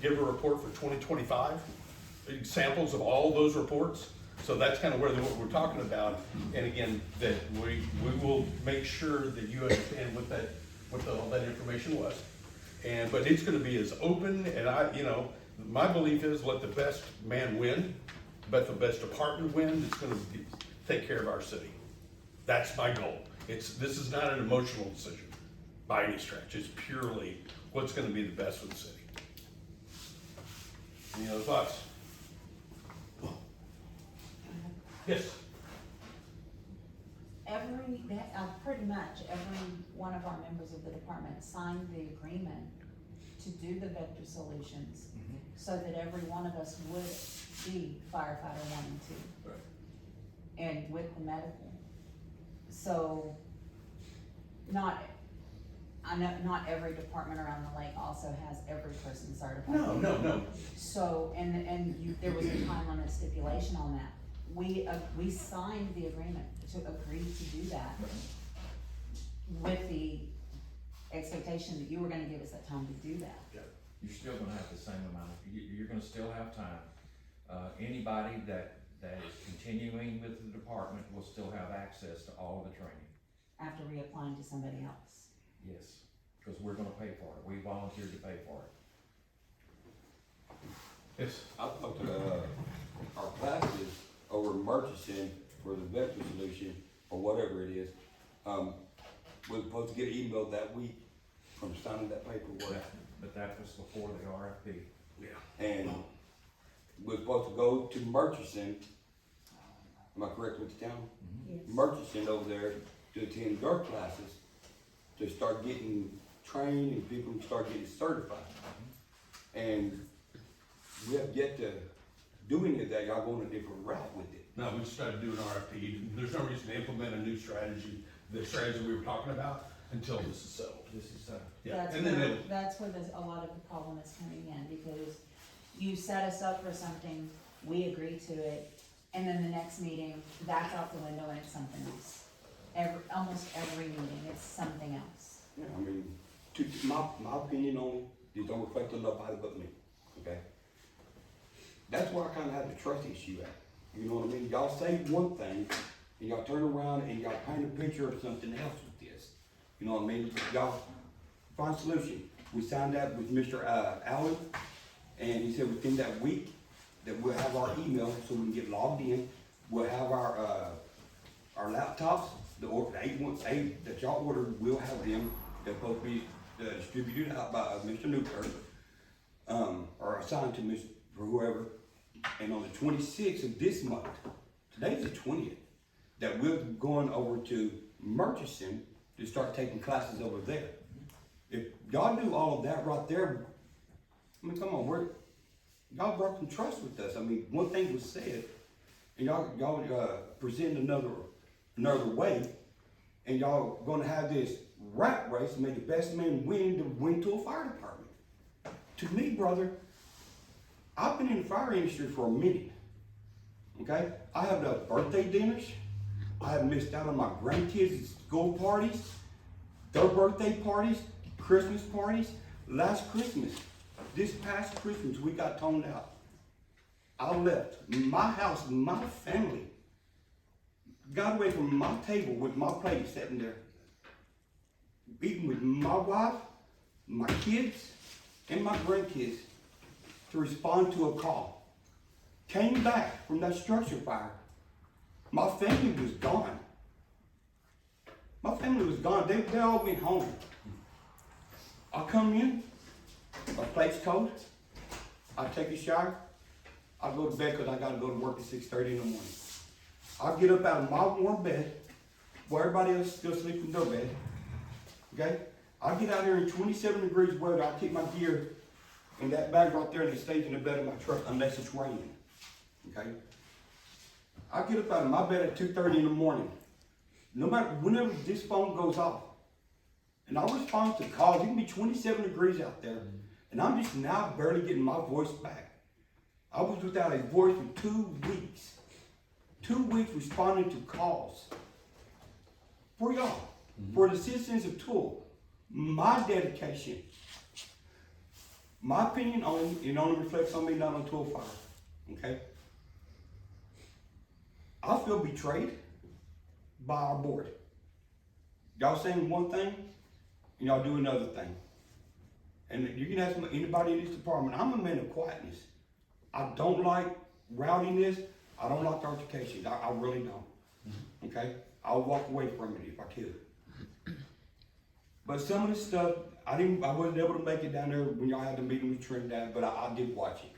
give a report for 2025, examples of all those reports. So that's kind of what we're talking about. And again, that we will make sure that you understand what all that information was. But it's gonna be as open, and my belief is let the best man win, but the best department win that's gonna take care of our city. That's my goal. This is not an emotional decision by any stretch. It's purely what's gonna be the best for the city. Any other thoughts? Yes. Pretty much every one of our members of the department signed the agreement to do the vector solutions, so that every one of us would be firefighter 1 and 2. Right. And with the medical. So, I know not every department around the lake also has every person certified. No. So, there was a time limit stipulation on that. We signed the agreement to agree to do that with the expectation that you were gonna give us that time to do that. You're still gonna have the same amount, you're gonna still have time. Anybody that is continuing with the department will still have access to all of the training. After reapplying to somebody else. Yes, because we're gonna pay for it, we volunteered to pay for it. Yes. I thought our classes over in Murchison for the vector solution, or whatever it is, we're supposed to get an email that week from signing that paperwork. But that was before the RFP. Yeah. And we're supposed to go to Murchison, am I correct with the town? Yes. Murchison over there to attend their classes, to start getting trained and people can start getting certified. And we have yet to do any of that, y'all going a different route with it. No, we just gotta do an RFP. There's no reason to implement a new strategy, the strategy we were talking about, until this is settled. Yeah, That's and then where, it'll, that's where a lot of the problem is coming in, because you set us up for something, we agree to it, and then the next meeting, that's out the window and it's something else. Almost every meeting, it's something else. Yeah, I mean, my opinion on it, it don't reflect on nobody but me, okay? That's where I kinda have the trust issue at, you know what I mean? Y'all say one thing, and y'all turn around and y'all paint a picture of something else with this. You know what I mean? Y'all find a solution. We signed that with Mr. Allen, and he said within that week that we'll have our email so we can get logged in. We'll have our laptops, the 818 that y'all ordered, we'll have them. They're supposed to be distributed out by Mr. Newkirk, or assigned to Mr. or whoever. And on the 26th of this month, today's the 20th, that we're going over to Murchison to start taking classes over there. If y'all do all of that right there, I mean, come on, y'all brought some trust with us. I mean, one thing was said, and y'all present another way, and y'all gonna have this rat race to make the best man win to a fire department. To me, brother, I've been in the fire industry for a minute, okay? I have done birthday dinners. I have missed out on my grandkids' school parties, their birthday parties, Christmas parties. Last Christmas, this past Christmas, we got toned out. I left my house, my family, got away from my table with my plate sitting there, eating with my wife, my kids, and my grandkids to respond to a call. Came back from that structure fire. My family was gone. My family was gone. They all went home. I come in, my plate's cold. I take a shower. I go to bed because I got to go to work at 6:30 in the morning. I get up out of my warm bed, where everybody else is still sleeping in their bed. Okay? I get out here in 27 degrees weather. I keep my gear in that bag right there, and it stays in the bed of my truck unless it's raining. Okay? I get up out of my bed at 2:30 in the morning. No matter whenever this phone goes off, and I respond to calls. It can be 27 degrees out there, and I'm just now barely getting my voice back. I was without a voice for 2 weeks. 2 weeks responding to calls. For y'all, for the citizens of Tool, my dedication, my opinion on it only reflects on me, not on Tool Fire. Okay? I feel betrayed by our board. Y'all saying one thing, and y'all do another thing. And you can ask anybody in this department, I'm a man of quietness. I don't like rowdiness. I don't like altercations. I really don't. Okay? I'll walk away from it if I could. But some of the stuff, I wasn't able to make it down there when y'all had the meeting with Trinidad, but I did watch it.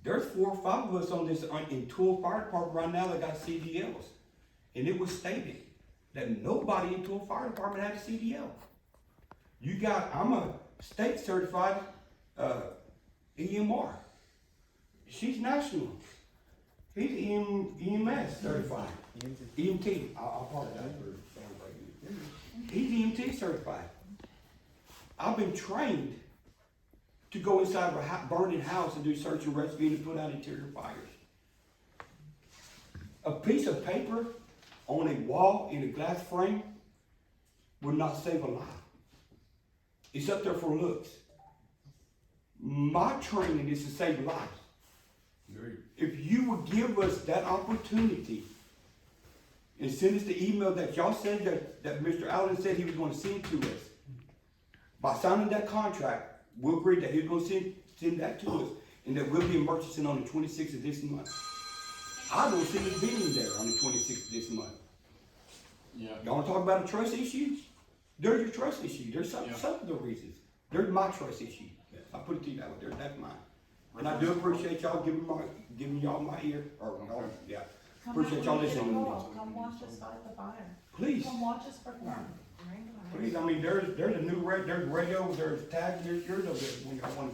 There's 4 or 5 of us on this in Tool Fire Department right now that got CDLs. And it was stated that nobody in Tool Fire Department had a CDL. I'm a state certified EMR. She's national. He's EMS certified. EMT. I apologize for sound breaking. He's EMT certified. I've been trained to go inside of a burning house and do search and rescue and to put out interior fires. A piece of paper on a wall in a glass frame would not save a life. It's up there for looks. My training is to save lives. If you would give us that opportunity and send us the email that y'all said that Mr. Allen said he was going to send to us, by signing that contract, we'll agree that he's going to send that to us and that we'll be in Murchison on the 26th of this month. I don't see us being there on the 26th of this month. yeah. Y'all want to talk about a trust issue? There's your trust issue. There's some of the reasons. There's my trust issue. I put it to you that way. That's mine. And I do appreciate y'all giving y'all my ear. Come Appreciate out y'all when you get a listening to me. call. Come watch us fight the fire. Please. Come watch us perform. Please, I mean, there's a new there's radio, there's tags, there's yours over there, when y'all wanna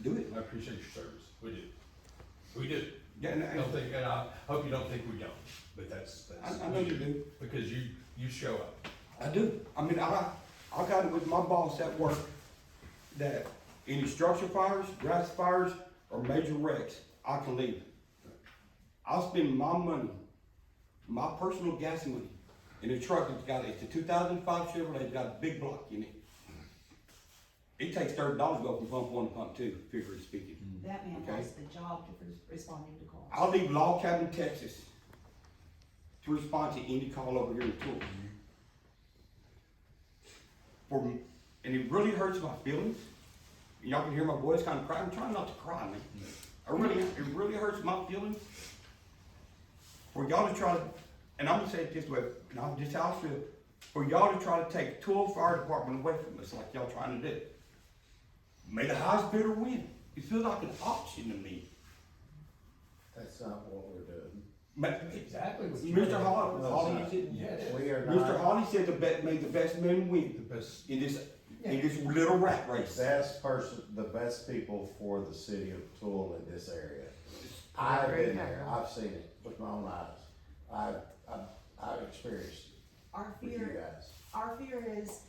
do it. I appreciate your service, we do. We do. Yeah, I don't think, and I hope you don't think we don't, but that's. I know you do. Because you show up. I do. I mean, I got it with my boss at work that any structure fires, grass fires, or major wrecks, I can leave. I'll spend my money, my personal gas money, in a truck that's got, it's a 2005 Chevrolet, it's got a big block in it. It takes $30 to go from pump one to pump two, figuratively speaking. That man Okay. lost the job to responding to calls. I'll leave Log Cabin, Texas, to respond to any call over here in Tool. And it really hurts my feelings. Y'all can hear my voice kind of cry. I'm trying not to cry, man. It really hurts my feelings for y'all to try to, and I'm gonna say it this way, and I'm just how I feel, for y'all to try to take Tool Fire Department away from us like y'all trying to do. May the highest bidder win. It feels like an option to me. That's not what we're doing. Exactly what Mr. Holly, We are Mr. not, Holly said may the best man win The best. in this little rat the race. best person, the best people for the city of Tool in this area. I've been there, I've seen it with my own eyes. I've experienced it Our with you fear, guys. our fear is,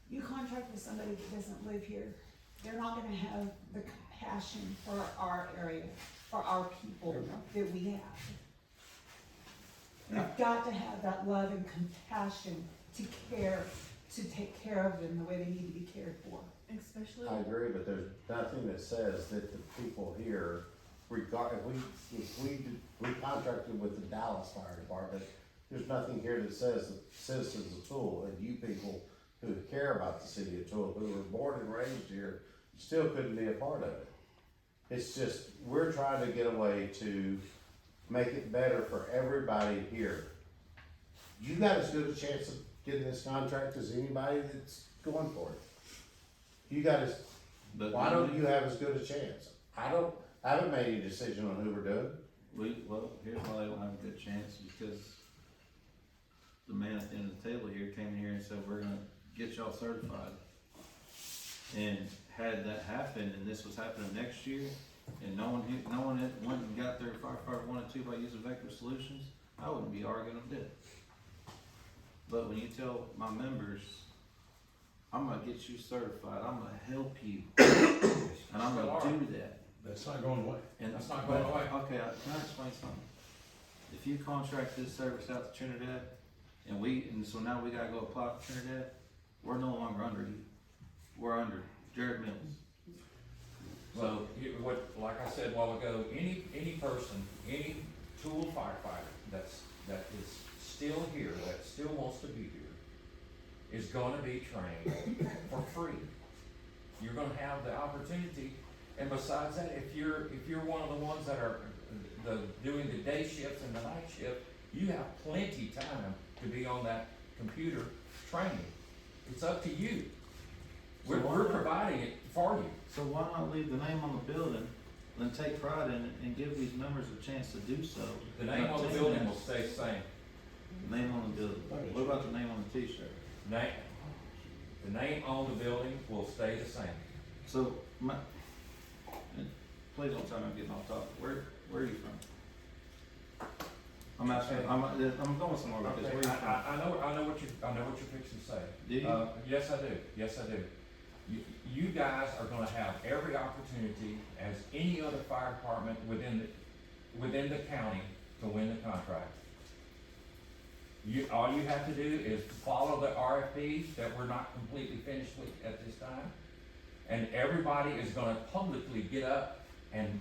you contract with somebody that doesn't live here, they're not gonna have the compassion for our area, for our people that we have. You've got to have that love and compassion to take care of them the way they need to be cared for. Especially, I agree, but there's nothing that says that the people here, if we contracted with the Dallas Fire Department, there's nothing here that says that citizens of Tool and you people who care about the city of Tool, who were born and raised here, still couldn't be a part of it. It's just, we're trying to get a way to make it better for everybody here. You got as good a chance of getting this contract as anybody that's going for it. You got as, why don't you have as good a chance? I haven't made any decision on who we're doing. Well, here's why they don't have a good chance, because the man at the end of the table here came in here and said, we're gonna get y'all certified. And had that happened, and this was happening next year, and no one had went and got their firefighter 1 and 2 by using Vector Solutions, I wouldn't be arguing with it. But when you tell my members, I'm gonna get you certified, I'm gonna help you, and I'm gonna do that. That's not going away. And That's not going away. Okay, can I explain something? If you contract this service out to Trinidad, and so now we gotta go apply for Trinidad, we're no longer under you. We're under Jared Mills. So, like I said a while ago, any person, any Tool firefighter that is still here, that still wants to be here, is gonna be trained for free. You're gonna have the opportunity, and besides that, if you're one of the ones that are doing the day shifts and the night shift, you have plenty time to be on that computer training. It's up to you. We're providing it for you. So why not leave the name on the building and take pride in it and give these members a chance to do so? The name on the building will stay the same. The name on the building. What about the name on the t-shirt? The name on the building will stay the same. So, and please don't tell me I'm getting off topic. Where are you from? I'm asking, I'm going somewhere with this. Where are you from? I know what you're fixing to say. Do you? Yes, I do. You guys are gonna have every opportunity as any other fire department within the county to win the contract. All you have to do is follow the RFPs that we're not completely finished with at this time. And everybody is gonna publicly get up and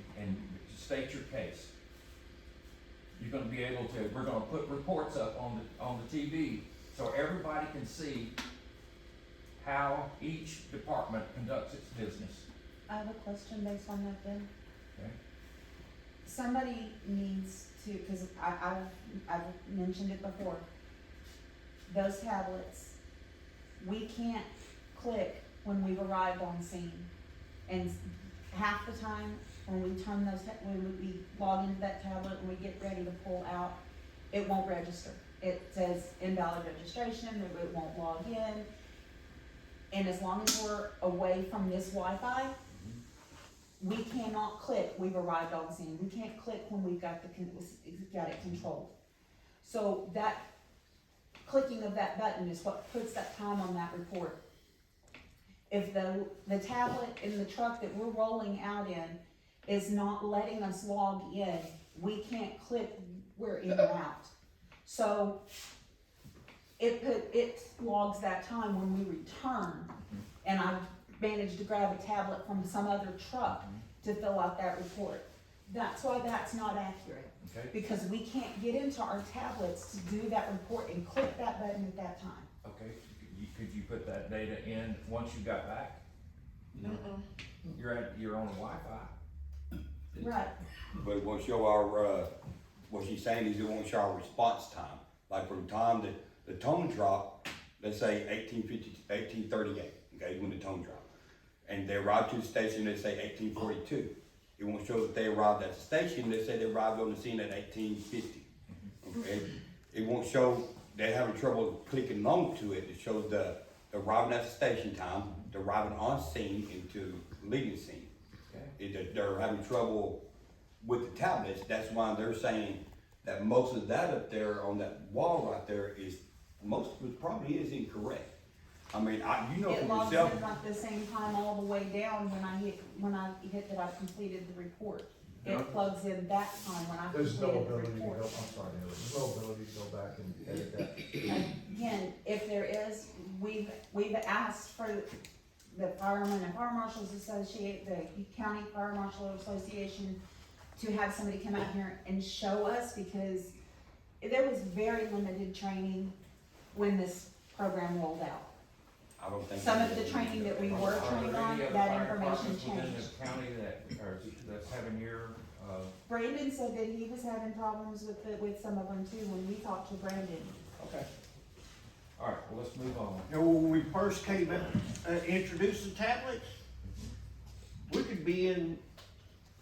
state your case. You're gonna be able to, we're gonna put reports up on the TV so everybody can see how each department conducts its business. I have a question based on that then. Okay. Somebody needs to, cause I've mentioned it before. Those tablets, we can't click when we've arrived on scene. And half the time, when we when we log into that tablet and we get ready to pull out, it won't register. it says invalid registration, that it won't log in. And as long as we're away from this Wi-Fi, we cannot click, we've arrived on scene, we can't click when we've got got it controlled. So that, clicking of that button is what puts that time on that report. If the tablet in the truck that we're rolling out in is not letting us log in, we can't click we're in or out. So it logs that time when we return, and I managed to grab a tablet from some other truck to fill out that report. That's why that's not accurate, Okay, because we can't get into our tablets to do that report and click that button at that time. okay, could you put that data in once you got back? You're on Wi-Fi. Right. But it won't show our, what she's saying is it won't show our response time. Like from the time that the tone drop, let's say 1838, okay, when the tone drop. And they arrived to the station, they say 1842. It won't show that they arrived at the station, they say they arrived on the scene at 1850. Okay? It won't show, they're having trouble clicking on to it. It shows the arriving at the station time, the arriving on scene into leaving scene. Okay. They're having trouble with the tablets. That's why they're saying that most of that up there on that wall right there is, most of it probably is incorrect. I mean, you know It for logs yourself. in at the same time all the way down when I hit that I've completed the report. It plugs in that time when I There's no completed the ability to go, report. I'm sorry, Heather, there's no ability to go back and edit that. Again, if there is, we've asked for the Firemen and Fire Marshals Associate, the County Fire Marshal Association to have somebody come out here and show us, because there was very limited training when this program rolled out. I don't think. Some of the training that we were trained on, that information changed. Within the county that's having your, Brandon said that he was having problems with some of them too when we talked to Brandon. okay. All right, well, let's move on. You know, when we first came in, introduced the tablets, we could be in,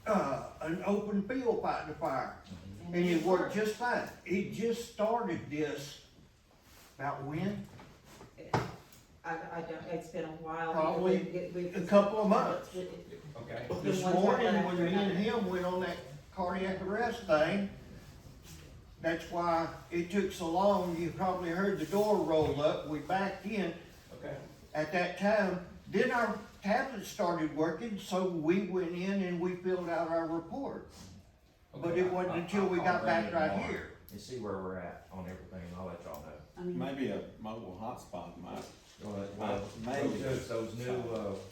an open field fighting a fire, and it worked just fine. It just started this, about when? I don't, it's been a while. Probably a couple of months. Okay. This morning, when me and him went on that cardiac arrest thing, that's why it took so long. You probably heard the door roll up, we backed in Okay. at that time. Then our tablets started working, so we went in and we filled out our report. But it wasn't until we got back right here. And see where we're at on everything, and I'll let y'all know. I mean, Maybe a mobile hotspot might. Well, Maybe. those new,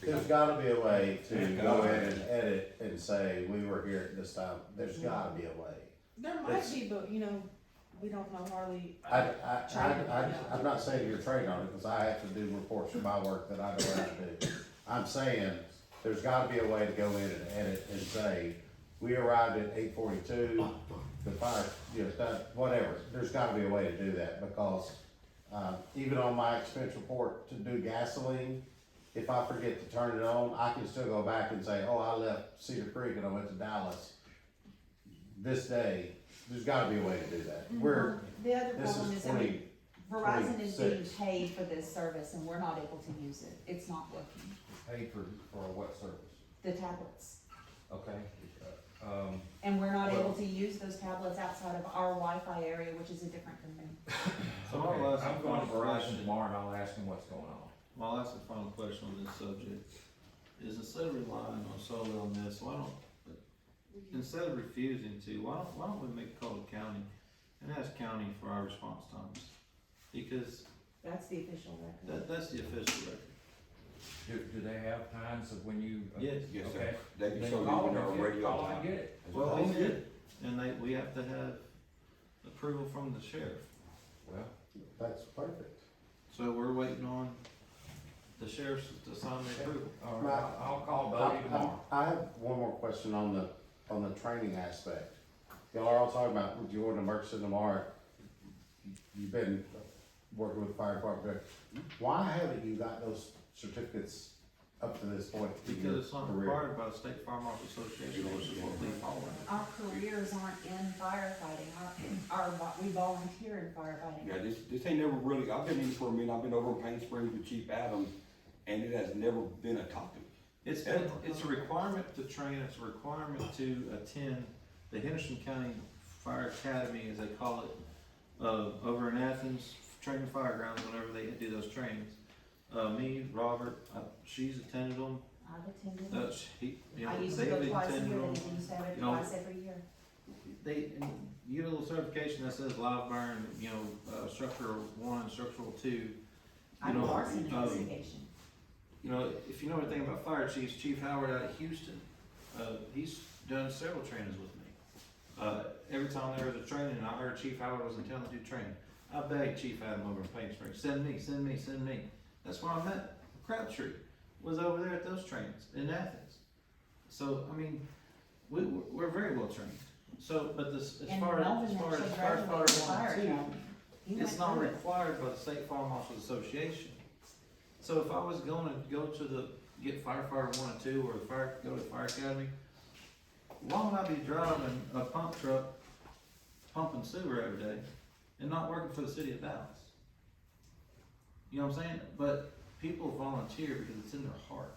There's gotta be a way to go in and edit and say, we were here at this time, there's gotta be a way. There might be, but you know, we don't know hardly. I'm not saying you're trained on it, cause I have to do reports for my work that I know how to do. I'm saying, there's gotta be a way to go in and edit and say, we arrived at 8:42, the fire, it's done, whatever. There's gotta be a way to do that, because, even on my expense report to do gasoline, if I forget to turn it on, I can still go back and say, oh, I left Cedar Creek and I went to Dallas this day. There's gotta be a way to do that. the other This problem is is that Verizon is being 26. paid for this service and we're not able to use it. It's not working. paid for what service? The tablets. Okay. And we're not able to use those tablets outside of our Wi-Fi area, which is a different company. So I'll ask I'm a going to final Verizon question. tomorrow, and I'll ask him what's going on. Well, I'll ask a final question on this subject. Is instead of relying on solely on this, instead of refusing to, why don't we make a call to county and ask county for our response times? Because That's the official record. that's the official record. Do they have times of when you? Yes. Yes, sir. Okay. They can Then show you call on them our and get- radio call them and time. get it. Well, they did, and we have to have approval from the sheriff. Well, That's perfect. So we're waiting on the sheriff to sign the approval. all right, I'll call Bodie tomorrow. I have one more question on the training aspect. Y'all are all talking about, would you want to emergency tomorrow? You've been working with the fire department. Why haven't you got those certificates up to this point in your Because it's not career? required by the State Fire Marshal Association, which is what we follow. Our careers aren't in firefighting, we volunteer in firefighting. Yeah, this ain't never really, I've been in for a minute, I've been over in Paint Springs with Chief Adams, and it has never been a topic. It's a requirement to train, it's a requirement to attend the Henderson County Fire Academy, as they call it, over in Athens, training firegrounds whenever they do those trainings. Me, Robert, she's attended them, I've attended. I used to go David twice a attended year, them. they used to have it You know, twice every year. And you get a little certification that says live burn, structural 1, structural 2. You I'm know, arson investigation. You know, if you know anything about fire chiefs, Chief Howard out of Houston, he's done several trainings with me. Every time there was a training and I heard Chief Howard was in town to do training, I begged Chief Adam over in Paint Springs, send me. That's where I met Crabtree, was over there at those trainings in Athens. So, I mean, we're very well trained. So, but as And far Melvin as actually firefighter graduated from 1 fire and 2, academy. He it's went not through it. required by the State Fire Marshal Association. So if I was gonna go to get firefighter 1 and 2 or go to the fire academy, why would I be driving a pump truck, pumping sewer every day and not working for the city of Dallas? You know what I'm saying? But people volunteer because it's in their heart.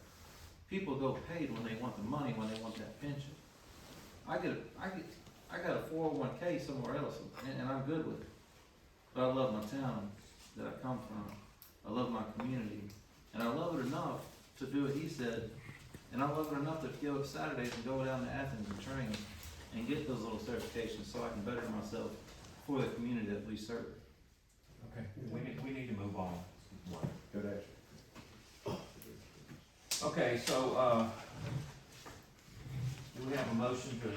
People go paid when they want the money, when they want that pension. I got a 401k somewhere else and I'm good with it. But I love my town that I come from. I love my community. And I love it enough to do what he said. And I love it enough to go up Saturdays and go down to Athens and train and get those little certifications so I can better myself for the community that we serve. Okay, we need to move on. Good answer. Okay, so, do we have a motion to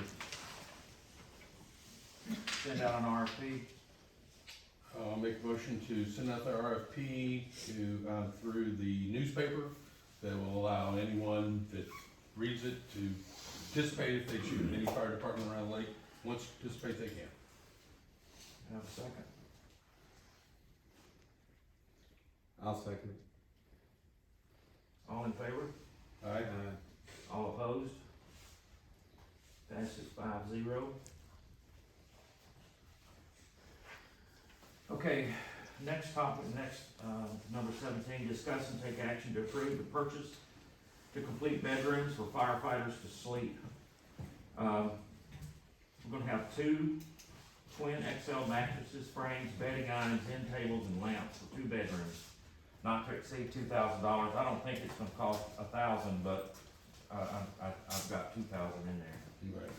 send out an RFP? I'll make a motion to send out the RFP to, through the newspaper that will allow anyone that reads it to participate if they choose. Any fire department around the lake wants to participate, they can. Have a second? I'll second. All in favor? Aye. All opposed? Passes 5-0. Okay, next topic, number 17, discuss and take action to approve the purchase to complete bedrooms for firefighters to sleep. We're gonna have 2 twin XL mattresses, frames, bedding irons, end tables, and lamps for 2 bedrooms, not to exceed $2,000. I don't think it's gonna cost $1,000, but I've got $2,000 in there. Right.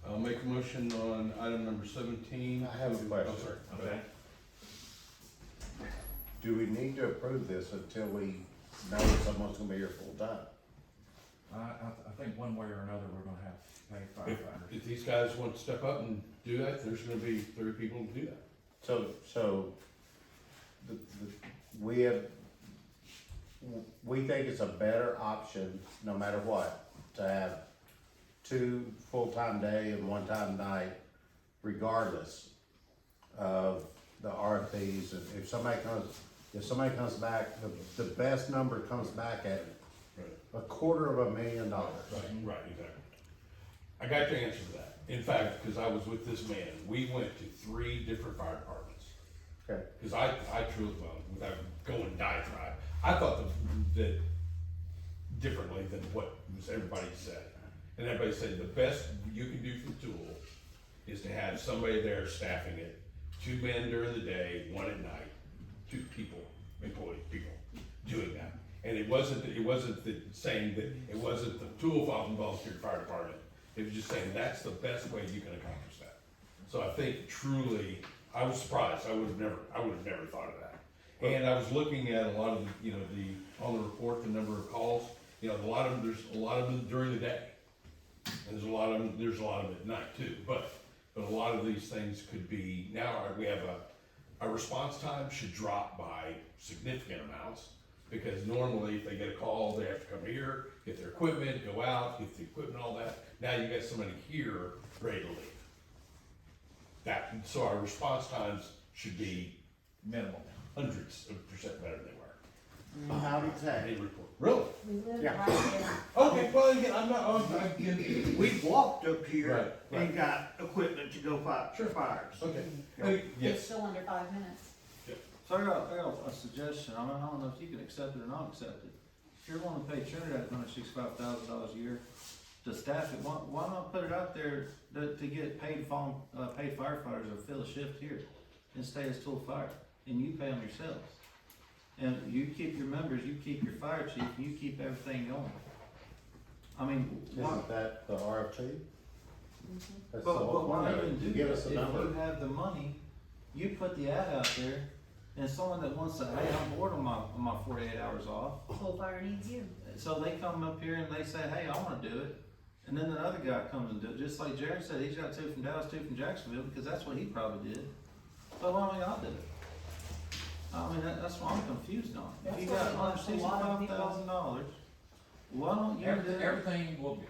I'll make a motion on item number 17. I have a question. Oh, sorry. Okay. Do we need to approve this until we know someone's gonna be here full time? I think one way or another, we're gonna have to pay If, firefighters. if these guys want to step up and do that, there's gonna be 30 people to do that. So, we think it's a better option, no matter what, to have 2 full-time day and 1 time night, regardless of the RFPs. And if somebody comes back, the best number comes back at $250,000. Right, exactly. I got your answer to that. In fact, because I was with this man, we went to 3 different fire departments. Okay. Because I truly, well, without going diatribe, I thought that differently than what was everybody said. And everybody said the best you can do for the tool is to have somebody there staffing it, 2 men during the day, 1 at night, 2 people, employee people, doing that. And it wasn't saying that it wasn't the tool volunteer fire department. It was just saying that's the best way you can accomplish that. So I think truly, I was surprised. I would have never thought of that. And I was looking at a lot of on the report, the number of calls. There's a lot of them during the day. And there's a lot of them at night too. But a lot of these things could be, now we have our response time should drop by significant amounts. Because normally if they get a call, they have to come here, get their equipment, go out, get the equipment, all that. Now you got somebody here ready to leave. So our response times should be Minimal. hundreds of % better than they were. Not exactly. Really? We live Yeah. right there. Okay, well, again, I'm not, again, We walked up here Right, right. and got equipment to go fight Sure. fires. okay. It's Yes. still under 5 minutes. So I got a suggestion, I don't know if you can accept it or not accept it. If you're gonna pay Trinidad $165,000 a year to staff it, why not put it out there to get paid firefighters or fill a shift here and stay as Tool Fire, and you pay them yourselves. And you keep your members, you keep your fire chief, you keep everything going. I mean, why? Isn't that the RFP? That's the But whole why point of even it. do Give that? us a If number. you have the money, you put the ad out there, and someone that wants to, hey, I'm bored on my 48 hours off, Tool Fire needs you. so they come up here and they say, hey, I wanna do it. And then the other guy comes and do it, just like Jared said, he's got 2 from Dallas, 2 from Jacksonville, because that's what he probably did. So why don't y'all do it? I mean, that's what I'm confused on. If you got $165,000, why don't you do it? Everything will,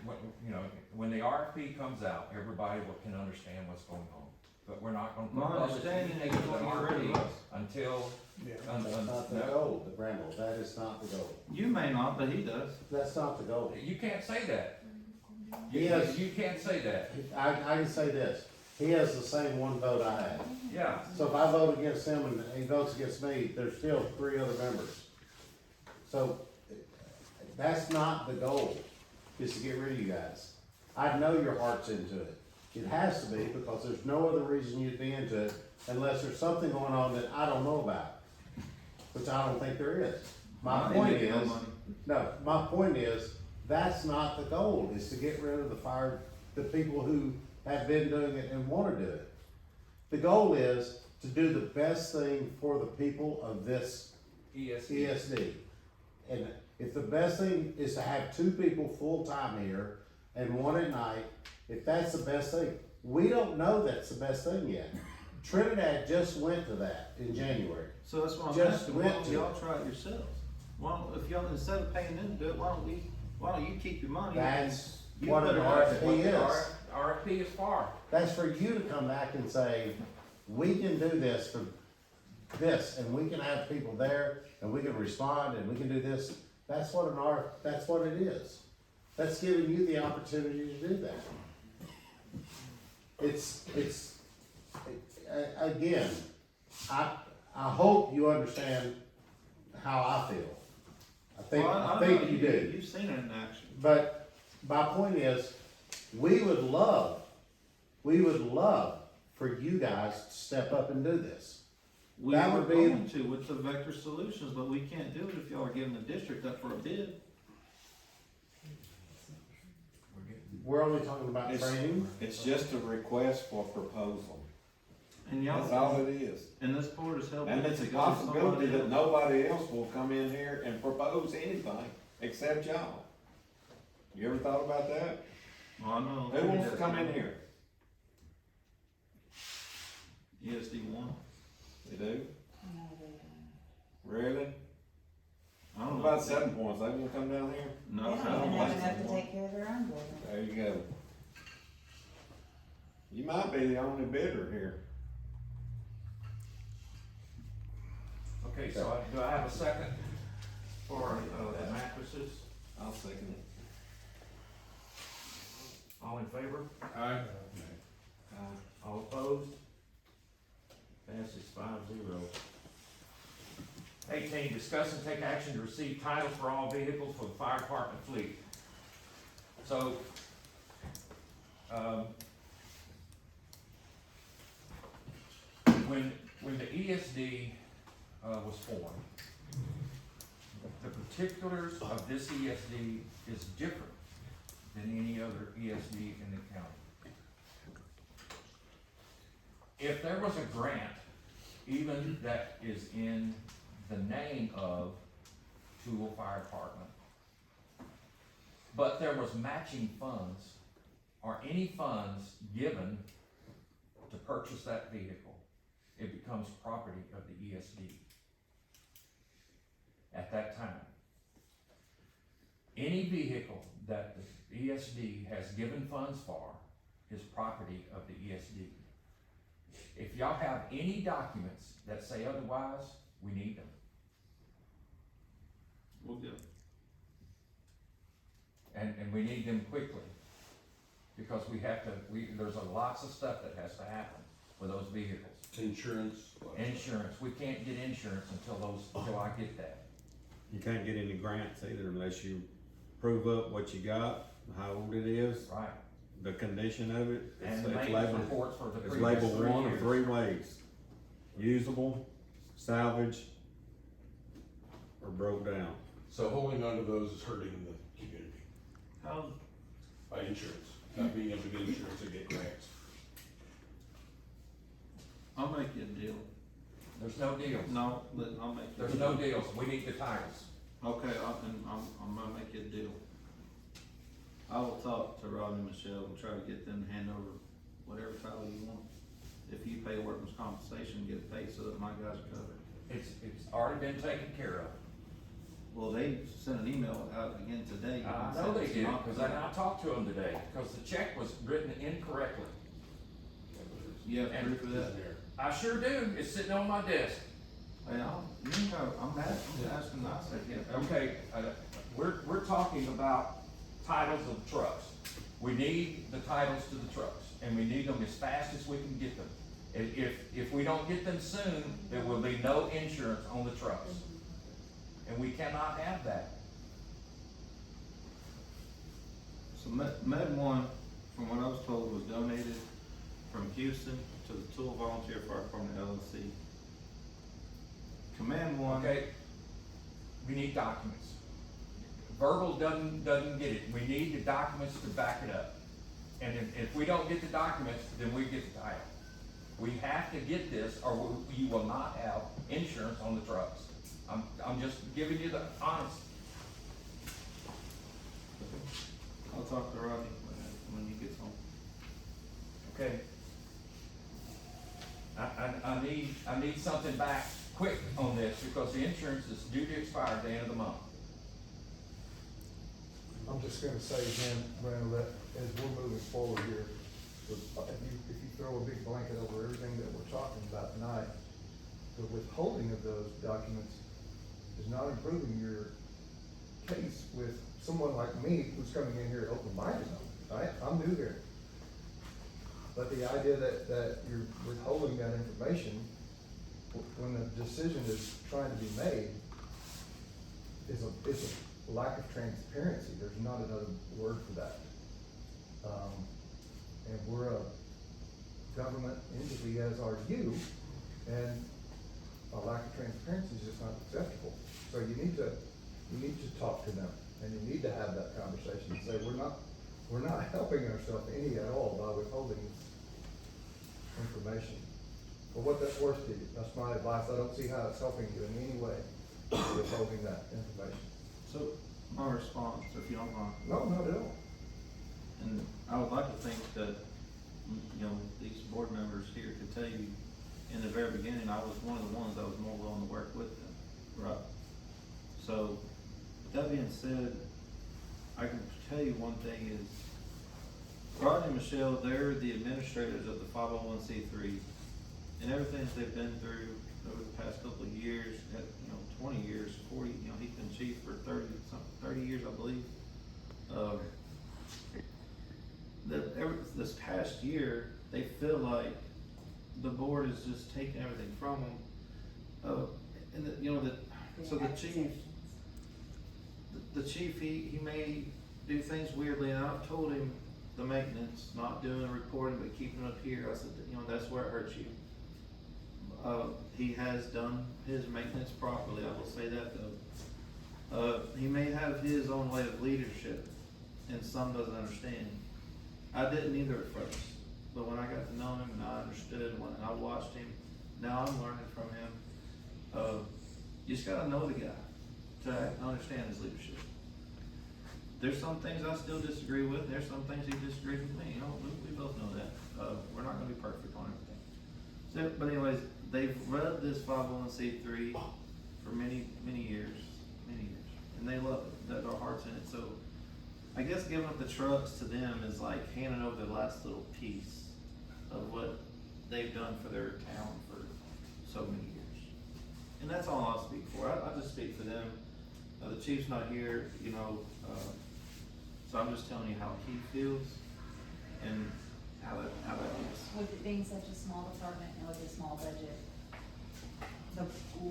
when the RFP comes out, everybody can understand what's going on. But we're not gonna. My understanding is you're gonna get rid of us. Until. That's not the goal, Randall, that is not the goal. You may not, but he does. That's not the goal. You can't say that. Yes. You can't say that. I can say this, he has the same one vote I have. Yeah. So if I vote against him and he votes against me, there's still 3 other members. So, that's not the goal, is to get rid of you guys. I know your heart's into it. It has to be, because there's no other reason you'd be into it unless there's something going on that I don't know about, which I don't think there is. My point is, my point is, that's not the goal, is to get rid of the people who have been doing it and wanna do it. The goal is to do the best thing for the people of this ESD. And if the best thing is to have 2 people full-time here and 1 at night, if that's the best thing, we don't know that's the best thing yet. Trinidad just went to that in January. So that's what I'm Just asking, why went don't to y'all try it yourselves? If y'all, instead of paying them to do it, why don't you keep your money? and That's you what put an it out there? RFP is. RFP is for. That's for you to come back and say, we can do this for this, and we can have people there, and we can respond, and we can do this. That's what it is. That's giving you the opportunity to do that. Again, I hope you understand how I feel. I think you do. You've seen it in action. But my point is, we would love for you guys to step up and do this. We That were would be- going to with the Vector Solutions, but we can't do it if y'all are giving the district up for a bid. We're only talking about training. It's just a request for proposal. And y'all, That's all it is. and this board is helping. And it's a to go to possibility somebody that else. nobody else will come in here and propose anything except y'all. You ever thought about that? Well, I know. Who wants to come in here? ESD one. You do? No, they don't. Really? I don't What know. about 7 Points? They won't come down here? No, They I don't don't even have like enough it. to take care of their own building. There you go. You might be the only bidder here. Okay, so do I have a second for, the mattresses? I'll second it. All in favor? Aye. All opposed? Passes 5-0. 18, discuss and take action to receive title for all vehicles for the fire department fleet. So, when the ESD, was formed, the particulars of this ESD is different than any other ESD in the county. If there was a grant, even that is in the name of Tool Fire Department, but there was matching funds or any funds given to purchase that vehicle, it becomes property of the ESD at that time. Any vehicle that the ESD has given funds for is property of the ESD. If y'all have any documents that say otherwise, we need them. We'll go. And we need them quickly. Because there's lots of stuff that has to happen with those vehicles. Insurance. Insurance, we can't get insurance until I get that. You can't get any grants either unless you prove up what you got, how old it is, Right. the condition of it. And the It's maintenance labeled, reports for the it's previous labeled 3 one of years. 3 ways. Usable, salvage, or broke down. So holding on to those is hurting the community How's, by insurance, not being able to get insurance or get grants. I'll make you a deal. There's no deals. No, I'll make you. There's no deals, we need the titles. Okay, I'm gonna make you a deal. I will talk to Rodney and Michelle and try to get them to hand over whatever title you want. If you pay workers' compensation, get it paid so that my guys are covered. It's already been taken care of. Well, they sent an email out again today. I and know said they it's did, not cause covered. I talked to them today, cause the check was written incorrectly. You have and- proof of that? I sure do, it's sitting on my desk. Hey, I'm asking nicely. Okay, we're talking about titles of trucks. We need the titles to the trucks, and we need them as fast as we can get them. If we don't get them soon, there will be no insurance on the trucks. And we cannot have that. So Med One, from what I was told, was donated from Houston to the Tool Volunteer Fire Department LLC. Command One. Okay, we need documents. Verbal doesn't get it, we need the documents to back it up. And if we don't get the documents, then we get the title. We have to get this, or you will not have insurance on the trucks. I'm just giving you the honest. I'll talk to Rodney when he gets home. Okay. I need something back quick on this, because the insurance is due to expire at the end of the month. I'm just gonna say again, Brandon, that as we're moving forward here, if you throw a big blanket over everything that we're talking about tonight, the withholding of those documents is not improving your case with someone like me who's coming in here open-minded, right? I'm new here. But the idea that you're withholding that information when the decision is trying to be made is a lack of transparency. There's not another word for that. And we're a government entity, as are you, and a lack of transparency is just not acceptable. So you need to talk to them, and you need to have that conversation and say, we're not helping ourselves any at all by withholding information. For what that's worth to you, that's my advice. I don't see how it's helping you in any way, withholding that information. So, my response, if you don't mind. No, not at all. And I would like to think that, you know, these board members here could tell you, in the very beginning, I was one of the ones that was more willing to work with them, right? So, with that being said, I can tell you one thing is, Rodney and Michelle, they're the administrators of the 501c3, and everything that they've been through over the past couple of years, 20 years, 40, he's been chief for 30 years, I believe. This past year, they feel like the board is just taking everything from them. So the chief, he may do things weirdly, and I've told him the maintenance, not doing reporting, but keeping it up here. I said, that's where it hurts you. He has done his maintenance properly, I will say that though. He may have his own way of leadership, and some doesn't understand. I didn't either at first, but when I got to know him and I understood, when I watched him, now I'm learning from him. You just gotta know the guy to understand his leadership. There's some things I still disagree with, there's some things he disagrees with me, we both know that. We're not gonna be perfect on everything. So, but anyways, they've read this 501c3 for many years, and they love it, their heart's in it. So I guess giving up the trucks to them is like handing over the last little piece of what they've done for their town for so many years. And that's all I'll speak for. I just speak for them. the chief's not here, you know, so I'm just telling you how he feels and how that is. With it being such a small department and with a small budget, the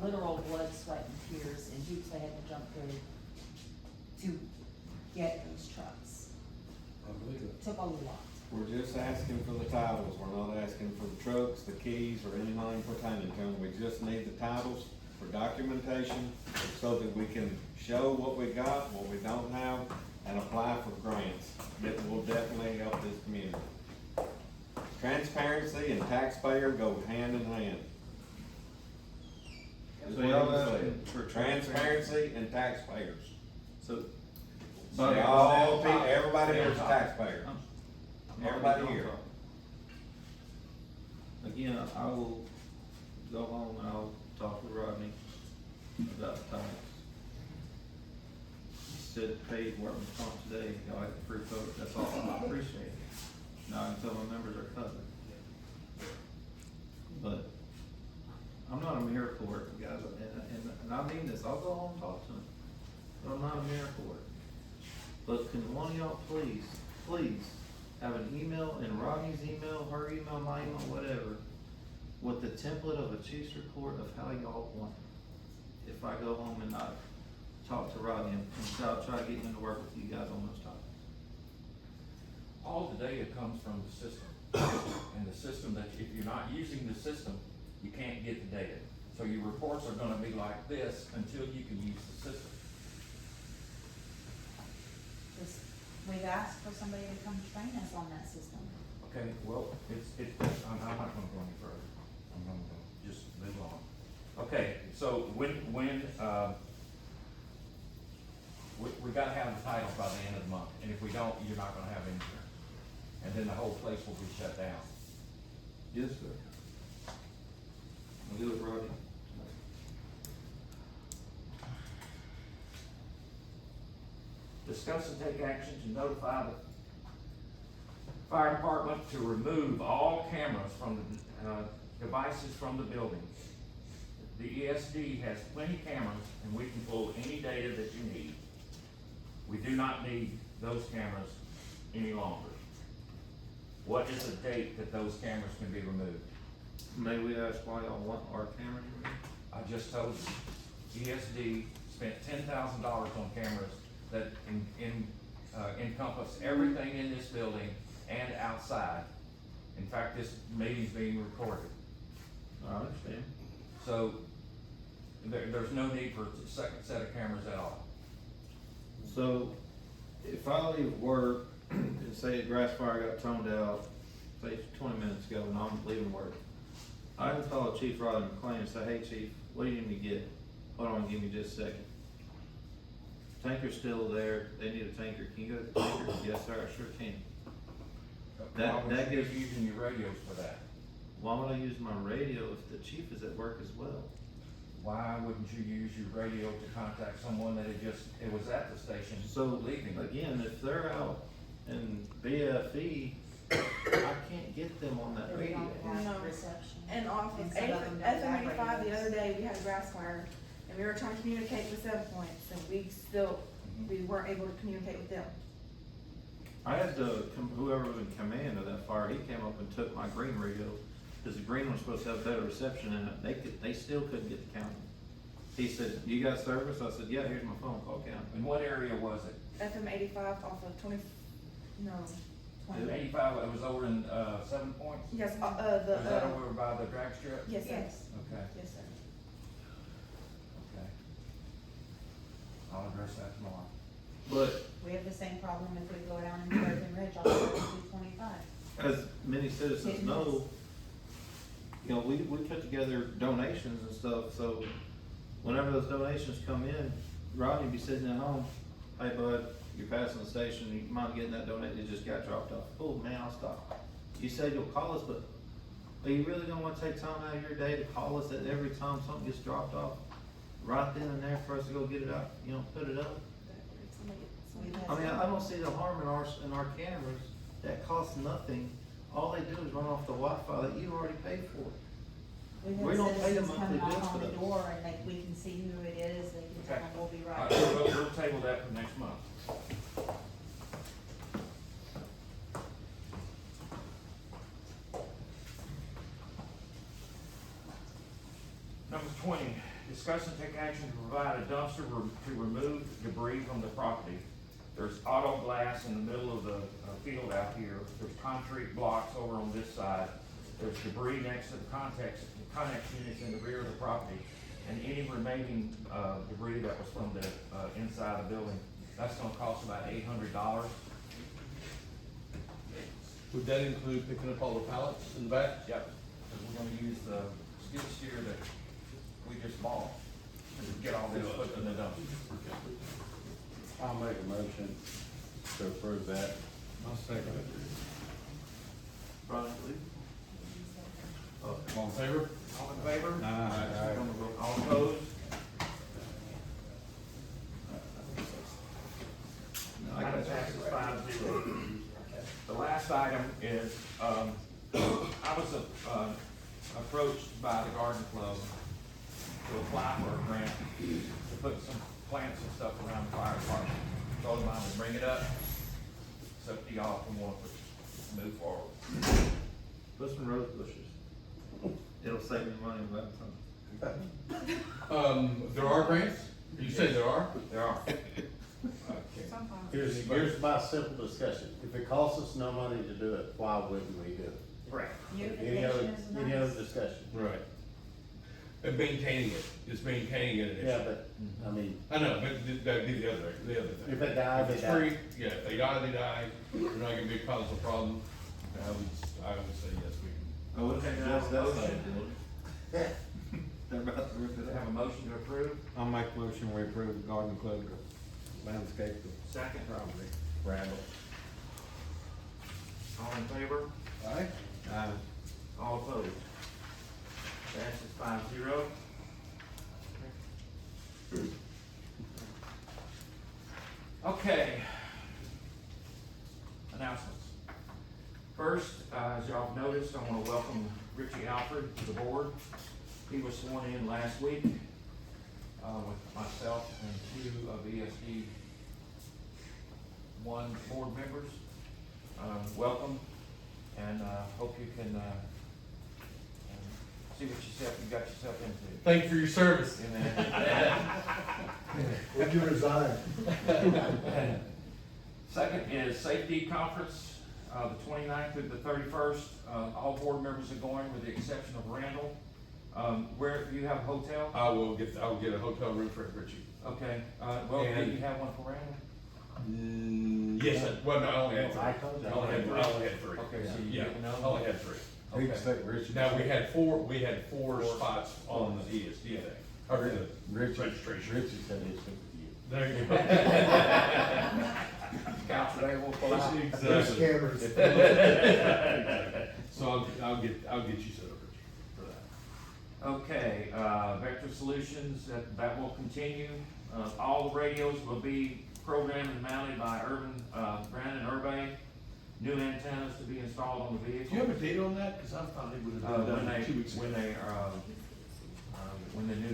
literal blood, sweat, and tears and hoops they had to jump through to get those trucks I believe it. took a lot. We're just asking for the titles, we're not asking for the trucks, the keys, or anything pertaining to them. We just need the titles for documentation so that we can show what we got, what we don't have, and apply for grants that will definitely help this community. Transparency and taxpayer go hand in hand. That's So what y'all I'm asking saying. for Transparency and taxpayers. So. They all, everybody here is a taxpayer. Everybody here. Again, I will go home and I'll talk with Rodney about the times. He said paid workman's comp today, y'all have the free vote, that's all, I appreciate it. Now I can tell my members are covered. But I'm not a miracle worker, guys, and I mean this, I'll go home and talk to him, but I'm not a miracle worker. But can one of y'all please have an email, in Rodney's email, her email, my email, whatever, with the template of a chief's report of how y'all want it. If I go home and not talk to Rodney and try to get him to work with you guys on those topics. All the data comes from the system. And the system that, if you're not using the system, you can't get the data. So your reports are gonna be like this until you can use the system. Just, we've asked for somebody to come train us on that system. Okay, well, I'm not gonna go any further. I'm gonna just move on. Okay, so we gotta have the titles by the end of the month, and if we don't, you're not gonna have insurance. And then the whole place will be shut down. Yes, sir. I'll do it, Rodney. Discuss and take action to notify the fire department to remove all cameras from the devices from the building. The ESD has plenty cameras and we can pull any data that you need. We do not need those cameras any longer. What is the date that those cameras can be removed? May we ask why y'all want our cameras removed? I just told you, ESD spent $10,000 on cameras that encompass everything in this building and outside. In fact, this meeting's being recorded. I understand. So, there's no need for a second set of cameras at all. So, if I leave work and say a grass fire got toned out, say 20 minutes ago, and I'm leaving work, I can call Chief Rodney McLean and say, hey chief, what do you need me to get? Hold on, give me just a second. Tanker's still there, they need a tanker, can you go to the tanker? Yes sir, I sure can. Why would that you gives- be using your radios for that? Why would I use my radio if the chief is at work as well? Why wouldn't you use your radio to contact someone that it was at the station So, leaving? again, if they're out in BFE, I can't get them on that They radio. don't have No. reception. And off of And some of them don't FM have 85 the radios. other day, we had a grass fire, and we were trying to communicate with 7 Points, and we weren't able to communicate with them. I had whoever was in command of that fire, he came up and took my green radio, cause the green one's supposed to have better reception in it, they still couldn't get the county. He said, you got service? I said, yeah, here's my phone, call county. In what area was it? FM 85 off of 20, no, 20. 85, it was over in, 7 Points? Yes, Was that over by the drag strip? yes, sir. Yes. Okay, Yes, sir. okay. I'll address that tomorrow. But We have the same problem if we go down in American Ridge off of 225. as many citizens know, you know, we put together donations and stuff, so whenever those donations come in, Rodney be sitting at home, hey bud, you're passing the station, you mind getting that donation, it just got dropped off. Oh man, I'll stop. You said you'll call us, but are you really gonna wanna take time out of your day to call us at every time something gets dropped off? Right then and there for us to go get it out, you know, put it up? I mean, I don't see the harm in our cameras, that costs nothing. All they do is run off the Wi-Fi that you already paid for. We've We had don't pay the citizens come monthly knock bill on for the those. door and we can see who it is, they can tell Okay. them we'll be All right right, there. we'll table that for next month. Number 20, discuss and take action to provide a dumpster to remove debris from the property. There's auto glass in the middle of the field out here. There's concrete blocks over on this side. There's debris next to the connex units in the rear of the property. And any remaining debris that was from the inside of the building, that's gonna cost about $800. Would that include picking up all the pallets in the back? Yep, because we're gonna use the skid steer that we just bought to get all this put in the dumpster. I'll make a motion to approve that. I'll second it. Brian, please. All in favor? All in favor? Aye. All opposed? Item passes 5-0. The last item is, I was approached by the garden club to apply for a grant to put some plants and stuff around the fire department. Told them I would bring it up, it's up to y'all if you want to move forward. Put some rose bushes. It'll save me money about time. There are grants? You say there are? There are. Here's my simple discussion. If it costs us no money to do it, why wouldn't we do it? Correct. Any other discussion? Right. And maintaining it, just maintaining it. Yeah, but, I mean, I know, but that'd be the other thing. if they die, If they it's die. free, yeah, if they die, they die. We're not gonna be a cause of problem. I would say yes, we can. Okay, That's now, not motion. it. They're about to rip it Have a out. motion to approve? I'll make a motion, we approve the garden club landscape Second. property. Randall. All in favor? Aye. All opposed? Passes 5-0. Okay. Announcements. First, as y'all have noticed, I want to welcome Richie Alfred to the board. He was sworn in last week with myself and 2 of ESD 1 board members. Welcome, and hope you can see what you got yourself into. Thank you for your service. Would you resign? Second is safety conference, the 29th through the 31st. All board members are going with the exception of Randall. Where, do you have a hotel? I will get a hotel room for Richie. Okay, well, And- do you have one for Randall? Yes, well, no, I only had I three. told you. I only had three. Okay, so you Yeah, didn't know? I only had three. He can take Richard. Now, we had four spots on the ESD thing, or the registration. Richard said he'd speak with you. There you go. Couch today, we'll pull out. There's Exactly. cameras. So I'll get you set up, Richie, for that. Okay, Vector Solutions, that will continue. All the radios will be programmed and mounted by Brandon Urbay. New antennas to be installed on the Do vehicle. you have a date on that? Cause I thought it would have been done 2 weeks ago. When the new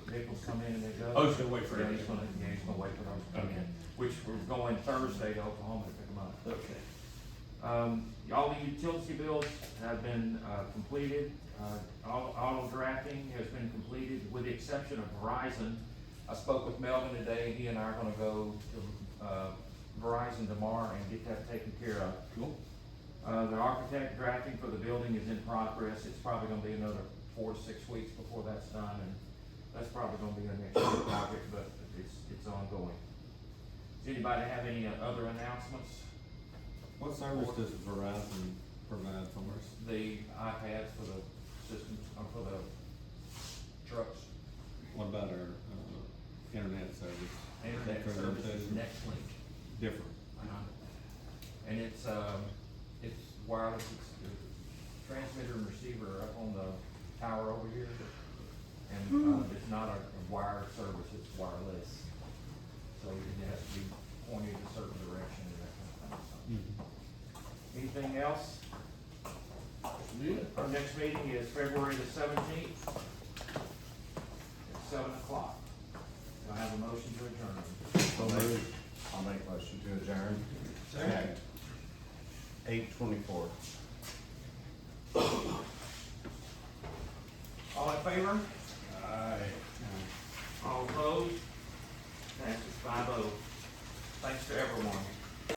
vehicles come in and they go. Oh, he's gonna wait for Yeah, it. he's gonna wait for them to come Okay. in, which we're going Thursday to Oklahoma to pick them up. Okay. All the utility bills have been completed. Auto drafting has been completed, with the exception of Verizon. I spoke with Melvin today, he and I are gonna go to Verizon tomorrow and get that taken care of. Cool. The architect drafting for the building is in progress. It's probably gonna be another 4 to 6 weeks before that's done, and that's probably gonna be a next year project, but it's ongoing. Does anybody have any other announcements? What service does Verizon provide for us? The iPads for the systems, or for the trucks. What about our, internet service? Internet For them service is too? NextLink. Different. And it's wireless, it's the transmitter and receiver up on the tower over here. And, it's not a wired service, it's wireless. So it has to be pointed in a certain direction and that kind of thing, so. Anything else? Our next meeting is February the 17th at 7:00. Do I have a motion to adjourn? I'll make a motion to adjourn. At 8:24. All in favor?